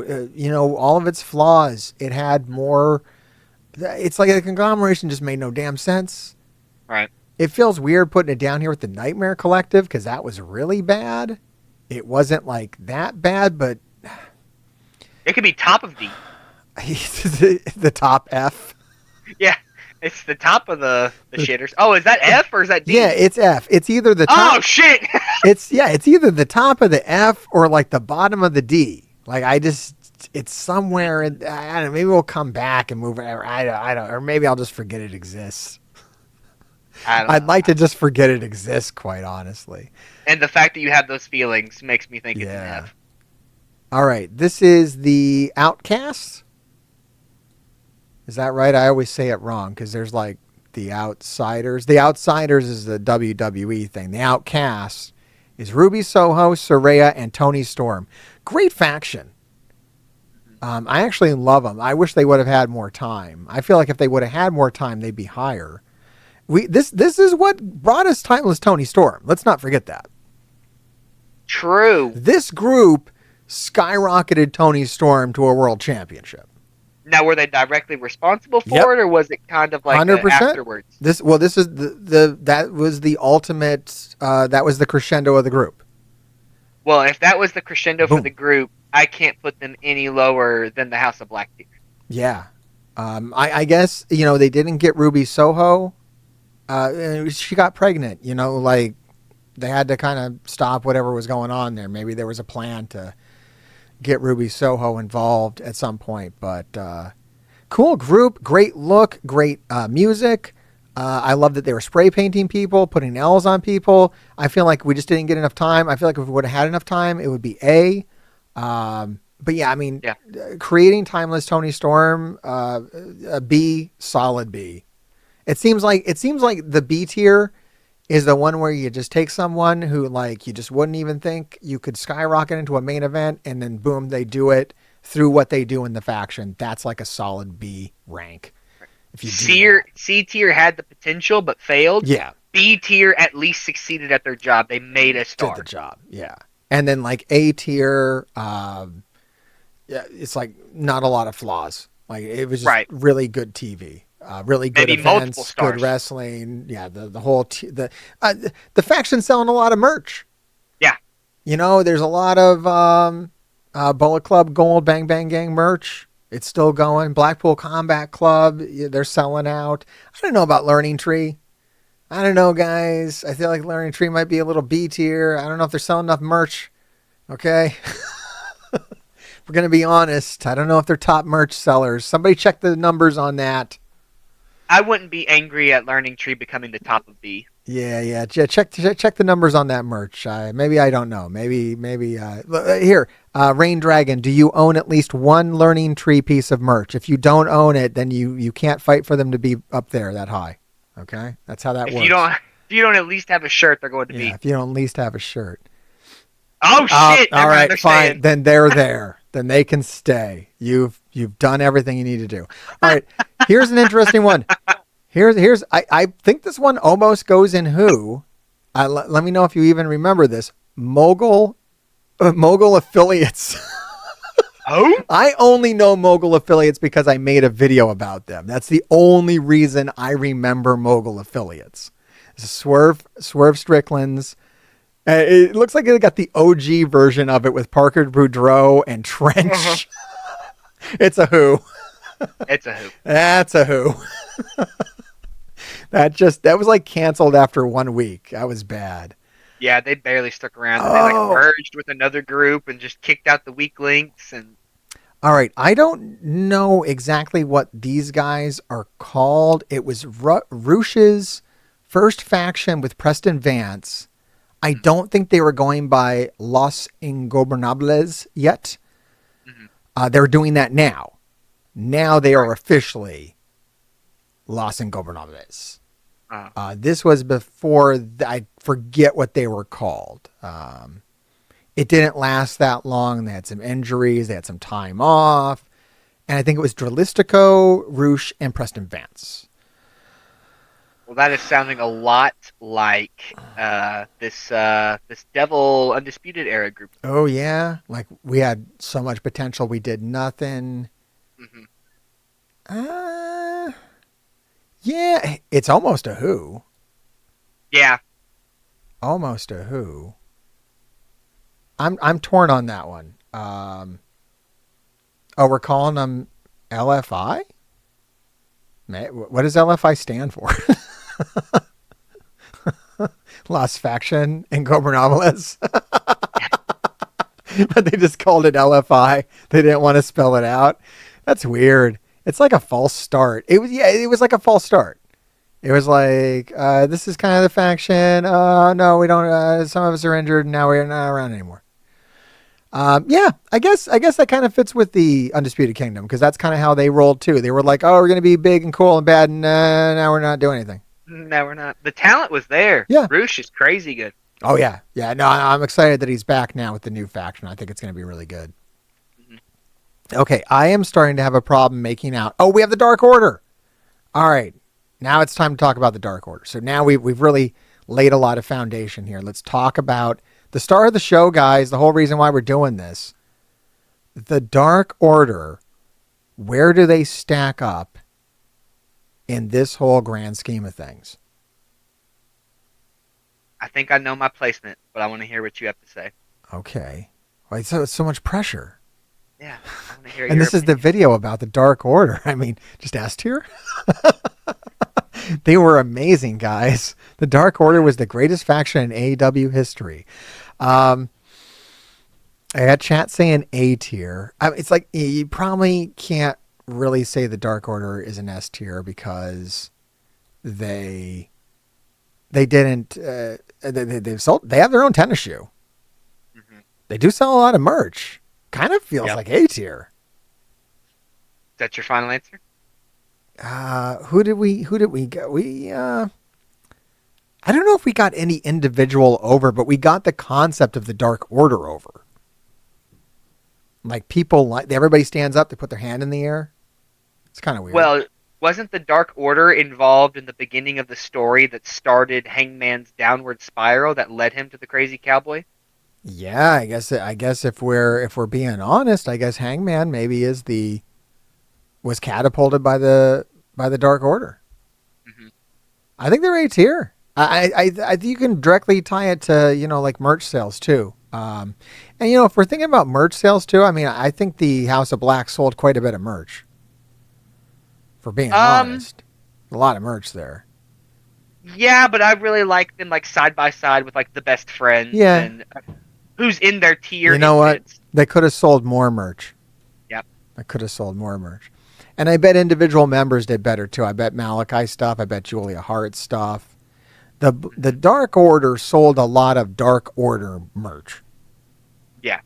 All of its flaws. It had more. It's like a conglomeration just made no damn sense. Right. It feels weird putting it down here with the Nightmare Collective because that was really bad. It wasn't like that bad, but it could be top of D. The top F. Yeah, it's the top of the shitters. Oh, is that F or is that D? Yeah, it's F. It's either the top. Oh shit! It's either the top of the F or like the bottom of the D. Like it's somewhere. I don't know. Maybe we'll come back and move it. I don't. Or maybe I'll just forget it exists. I'd like to just forget it exists, quite honestly. And the fact that you have those feelings makes me think it's an F. All right, this is the Outcasts. Is that right? I always say it wrong because there's like the Outsiders. The Outsiders is the WWE thing. The Outcasts is Ruby Soho, Saraya, and Toni Storm. Great faction. I actually love them. I wish they would have had more time. I feel like if they would have had more time, they'd be higher. This is what brought us Timeless Toni Storm. Let's not forget that. True. This group skyrocketed Toni Storm to a world championship. Now, were they directly responsible for it, or was it kind of like 100%. Afterwards? This is that was the ultimate. That was the crescendo of the group. Well, if that was the crescendo for the group, I can't put them any lower than the House of Blackbeard. Yeah, I guess they didn't get Ruby Soho. She got pregnant. Like they had to kind of stop whatever was going on there. Maybe there was a plan to get Ruby Soho involved at some point, but cool group, great look, great music. I love that they were spray painting people, putting L's on people. I feel like we just didn't get enough time. I feel like if we would have had enough time, it would be A. But yeah, I mean, creating Timeless Toni Storm, a B, solid B. It seems like the B tier is the one where you just take someone who like you just wouldn't even think you could skyrocket into a main event, and then boom, they do it through what they do in the faction. That's like a solid B rank. If you C tier had the potential but failed. Yeah. B tier at least succeeded at their job. They made a star. Did the job. Yeah. And then like A tier, it's like not a lot of flaws. Like it was just really good TV. Really good events, good wrestling. Yeah, the whole the faction selling a lot of merch. Yeah, there's a lot of Bullet Club Gold Bang Bang Gang merch. It's still going. Blackpool Combat Club, they're selling out. I don't know about Learning Tree. I don't know, guys. I feel like Learning Tree might be a little B tier. I don't know if they're selling enough merch. Okay. we're gonna be honest. I don't know if they're top merch sellers. Somebody check the numbers on that. I wouldn't be angry at Learning Tree becoming the top of B. Yeah. Check the numbers on that merch. Maybe I don't know. Maybe here, Rain Dragon. Do you own at least one Learning Tree piece of merch? If you don't own it, then you can't fight for them to be up there that high. Okay, that's how that works. If you don't at least have a shirt, they're going to be. If you don't at least have a shirt. Oh shit! All right, fine. Saying. Then they're there. Then they can stay. You've done everything you need to do. All right. Here's an interesting one. Here's I think this one almost goes in who. Let me know if you even remember this. Mogul Affiliates. Oh? I only know Mogul Affiliates because I made a video about them. That's the only reason I remember Mogul Affiliates. Swerve Strickland's. It looks like they got the OG version of it with Parker Boudreaux and Trench. It's a who. It's a who. That's a who. That was like canceled after 1 week. That was bad. Yeah, they barely stuck around. They like merged with another group and just kicked out the weak links. And all right, I don't know exactly what these guys are called. It was Roosh's first faction with Preston Vance. I don't think they were going by Los Ingobernables yet. They're doing that now. Now they are officially Los Ingobernables. This was before, I forget what they were called. It didn't last that long. They had some injuries. They had some time off. And I think it was Dralistico, Roosh, and Preston Vance. Well, that is sounding a lot like this Devil Undisputed era group. Oh, yeah? Like, we had so much potential. We did nothing. Yeah, it's almost a who. Yeah. Almost a who. I'm torn on that one. We're calling them LFI? What does LFI stand for? Lost Faction Ingobernables. But they just called it LFI. They didn't want to spell it out. That's weird. It's like a false start. It was like a false start. It was like, this is kind of the faction. No, we don't. Some of us are injured, and now we're not around anymore. Yeah, I guess that kind of fits with the Undisputed Kingdom, because that's kind of how they rolled too. They were like, oh, we're going to be big and cool and bad, and now we're not doing anything. No, we're not. The talent was there. Yeah. Roosh is crazy good. Oh, yeah. Yeah, no, I'm excited that he's back now with the new faction. I think it's going to be really good. Okay, I am starting to have a problem making out. Oh, we have the Dark Order. All right, now it's time to talk about the Dark Order. So now we've really laid a lot of foundation here. Let's talk about the star of the show, guys. The whole reason why we're doing this. The Dark Order, where do they stack up in this whole grand scheme of things? I think I know my placement, but I want to hear what you have to say. Okay. Why so much pressure? Yeah, I want to hear And this is the video about the Dark Order. I mean, just S tier? They were amazing, guys. The Dark Order was the greatest faction in AEW history. I had chat saying A tier. It's like, you probably can't really say the Dark Order is an S tier because they didn't, they have their own tennis shoe. They do sell a lot of merch. Kind of feels like A tier. Is that your final answer? Who did we get? I don't know if we got any individual over, but we got the concept of the Dark Order over. Like everybody stands up, they put their hand in the air. It's kind of weird. Well, wasn't the Dark Order involved in the beginning of the story that started Hangman's downward spiral that led him to the Crazy Cowboy? Yeah, I guess if we're being honest, I guess Hangman maybe was catapulted by the Dark Order. I think they're A tier. I think you can directly tie it to, like merch sales too. And if we're thinking about merch sales too, I mean, I think the House of Black sold quite a bit of merch. For being honest, a lot of merch there. Yeah, but I really like them like side by side with like the Best Friends. Yeah. And who's in their tier. You know what? They could have sold more merch. I could have sold more merch. And I bet individual members did better too. I bet Malachi stuff. I bet Julia Hart stuff. The Dark Order sold a lot of Dark Order merch. Yeah.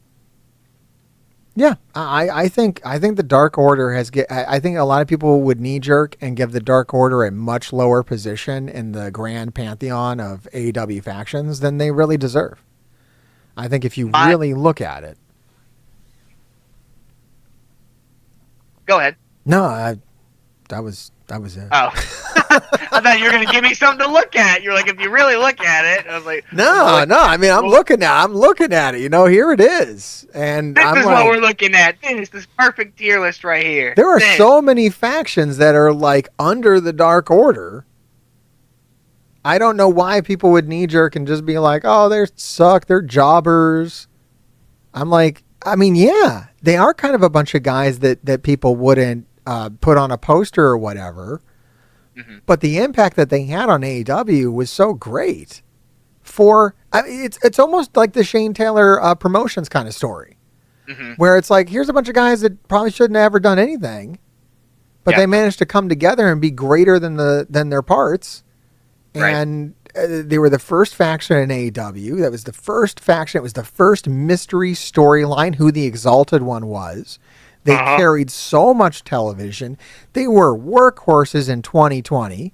Yeah, I think the Dark Order I think a lot of people would knee jerk and give the Dark Order a much lower position in the grand pantheon of AEW factions than they really deserve. I think if you really look at it. Go ahead. No, that was it. Oh, I thought you were gonna give me something to look at. You're like, if you really look at it, I was like, No. I mean, I'm looking at it. You know, here it is, and this I'm is like, what we're looking at. This perfect tier list right here. there are so many factions that are like under the Dark Order. I don't know why people would knee jerk and just be like, "Oh, they suck. They're jobbers." I'm like, I mean, yeah, they are kind of a bunch of guys that people wouldn't put on a poster or whatever. Mm-hmm. But the impact that they had on AEW was so great. It's almost like the Shane Taylor promotions kind of story, where it's like, here's a bunch of guys that probably shouldn't have ever done anything, but they managed to come together and be greater than their parts. Right. And they were the first faction in AEW. That was the first faction. It was the first mystery storyline, who the Exalted One was. They carried so much television. They were workhorses in 2020.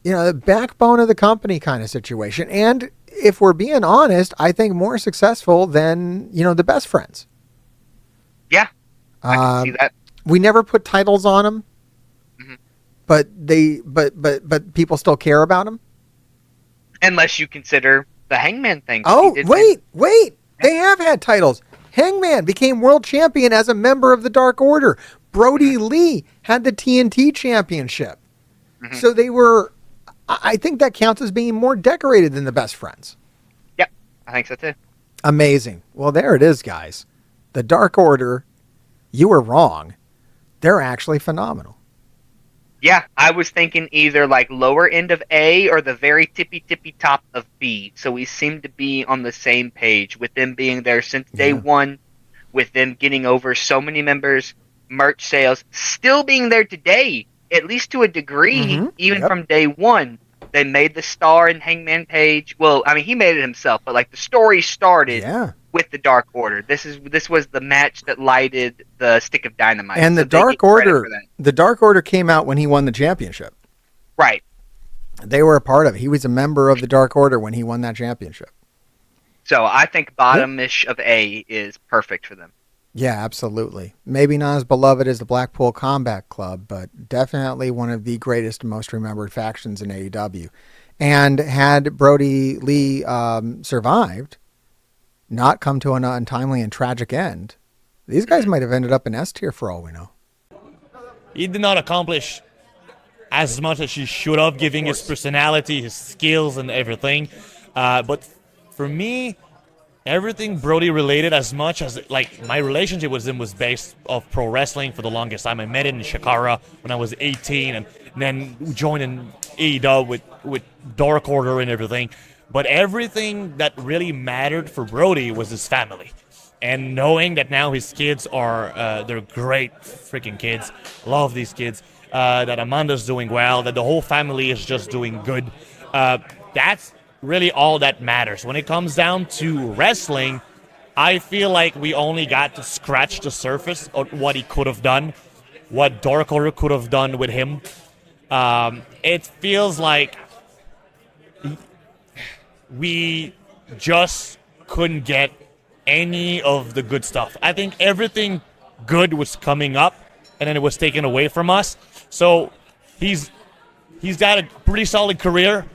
You know, the backbone of the company kind of situation. And if we're being honest, I think more successful than, the Best Friends. Yeah, I can see that. We never put titles on them, but people still care about them. Unless you consider the Hangman thing. Oh, wait. They have had titles. Hangman became world champion as a member of the Dark Order. Brodie Lee had the TNT championship. So they were, I think that counts as being more decorated than the Best Friends. Yep, I think so too. Amazing. Well, there it is, guys. The Dark Order, you were wrong. They're actually phenomenal. Yeah, I was thinking either like lower end of A or the very tippy top of B. So we seem to be on the same page with them being there since day one, with them getting over so many members, merch sales, still being there today, at least to a degree, even from day one. They made the star in Hangman Page. Well, I mean, he made it himself, but like the story started with the Dark Order. This was the match that lighted the stick of dynamite. And the Dark Order came out when he won the championship. Right. They were a part of it. He was a member of the Dark Order when he won that championship. So I think bottom-ish of A is perfect for them. Yeah, absolutely. Maybe not as beloved as the Blackpool Combat Club, but definitely one of the greatest and most remembered factions in AEW. And had Brodie Lee survived, not come to an untimely and tragic end, these guys might have ended up in S tier for all we know. He did not accomplish as much as he should have, giving his personality, his skills, and everything. But for me, everything Brodie related, as much as like my relationship with him was based off pro wrestling for the longest time. I met him in Shikara when I was 18, and then joined in AEW with Dark Order and everything. But everything that really mattered for Brodie was his family. And knowing that now his kids are, they're great freaking kids. Love these kids. That Amanda's doing well. That the whole family is just doing good. That's really all that matters. When it comes down to wrestling, I feel like we only got to scratch the surface of what he could have done. What Dark Order could have done with him. It feels like we just couldn't get any of the good stuff. I think everything good was coming up, and then it was taken away from us. So he's got a pretty solid career,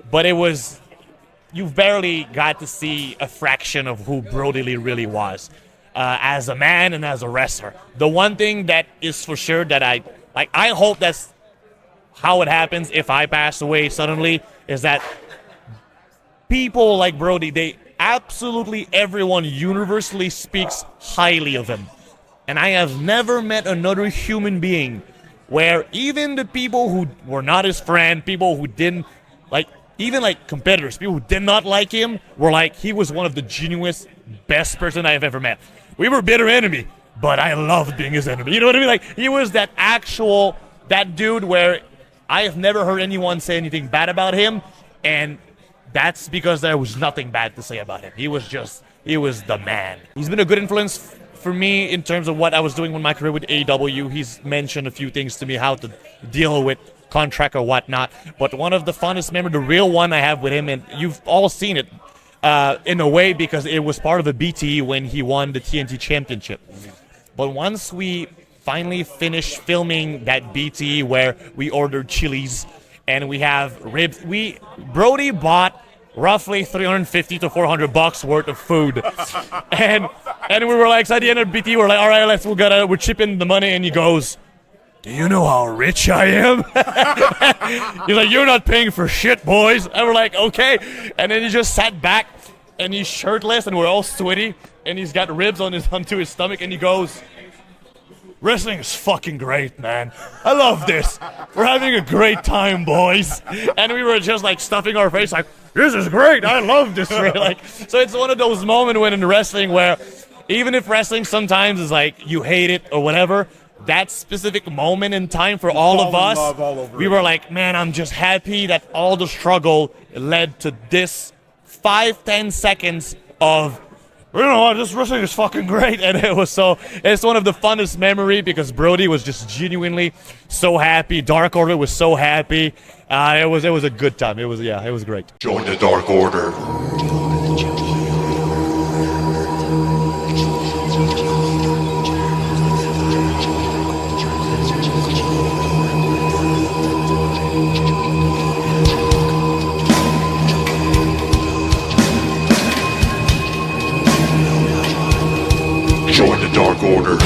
but you've barely got to see a fraction of who Brodie Lee really was as a man and as a wrestler. The one thing that is for sure that I hope that's how it happens if I pass away suddenly, is that people like Brodie, absolutely everyone universally speaks highly of him. And I have never met another human being where even the people who were not his friend, people who didn't, even competitors, people who did not like him, were like, he was one of the genuine best person I have ever met. We were bitter enemy, but I loved being his enemy. You know what I mean? Like, he was that dude where I have never heard anyone say anything bad about him, and that's because there was nothing bad to say about him. He was the man. He's been a good influence for me in terms of what I was doing with my career with AEW. He's mentioned a few things to me, how to deal with contract or whatnot. But one of the funnest memories, the real one I have with him, and you've all seen it in a way because it was part of a BTE when he won the TNT Championship. But once we finally finished filming that BTE where we ordered chilies and we have ribs, Brodie bought roughly $350 to $400 worth of food, and we were like, so at the end of BT, we're like, all right, we're chipping the money, and he goes, do you know how rich I am? He's like, you're not paying for shit, boys. And we're like, okay. And then he just sat back, and he's shirtless, and we're all sweaty, and he's got ribs onto his stomach, and he goes, wrestling is fucking great, man. I love this. We're having a great time, boys. And we were just like stuffing our face like, this is great. I love this. Like, so it's one of those moments when in wrestling where even if wrestling sometimes is like you hate it or whatever, that specific moment in time for all of us, we were like, man, I'm just happy that all the struggle led to this 5-10 seconds of, you know what, this wrestling is fucking great. And it's one of the funnest memory because Brodie was just genuinely so happy. Dark Order was so happy. It was a good time. It was great. Join the Dark Order. Join the Dark Order.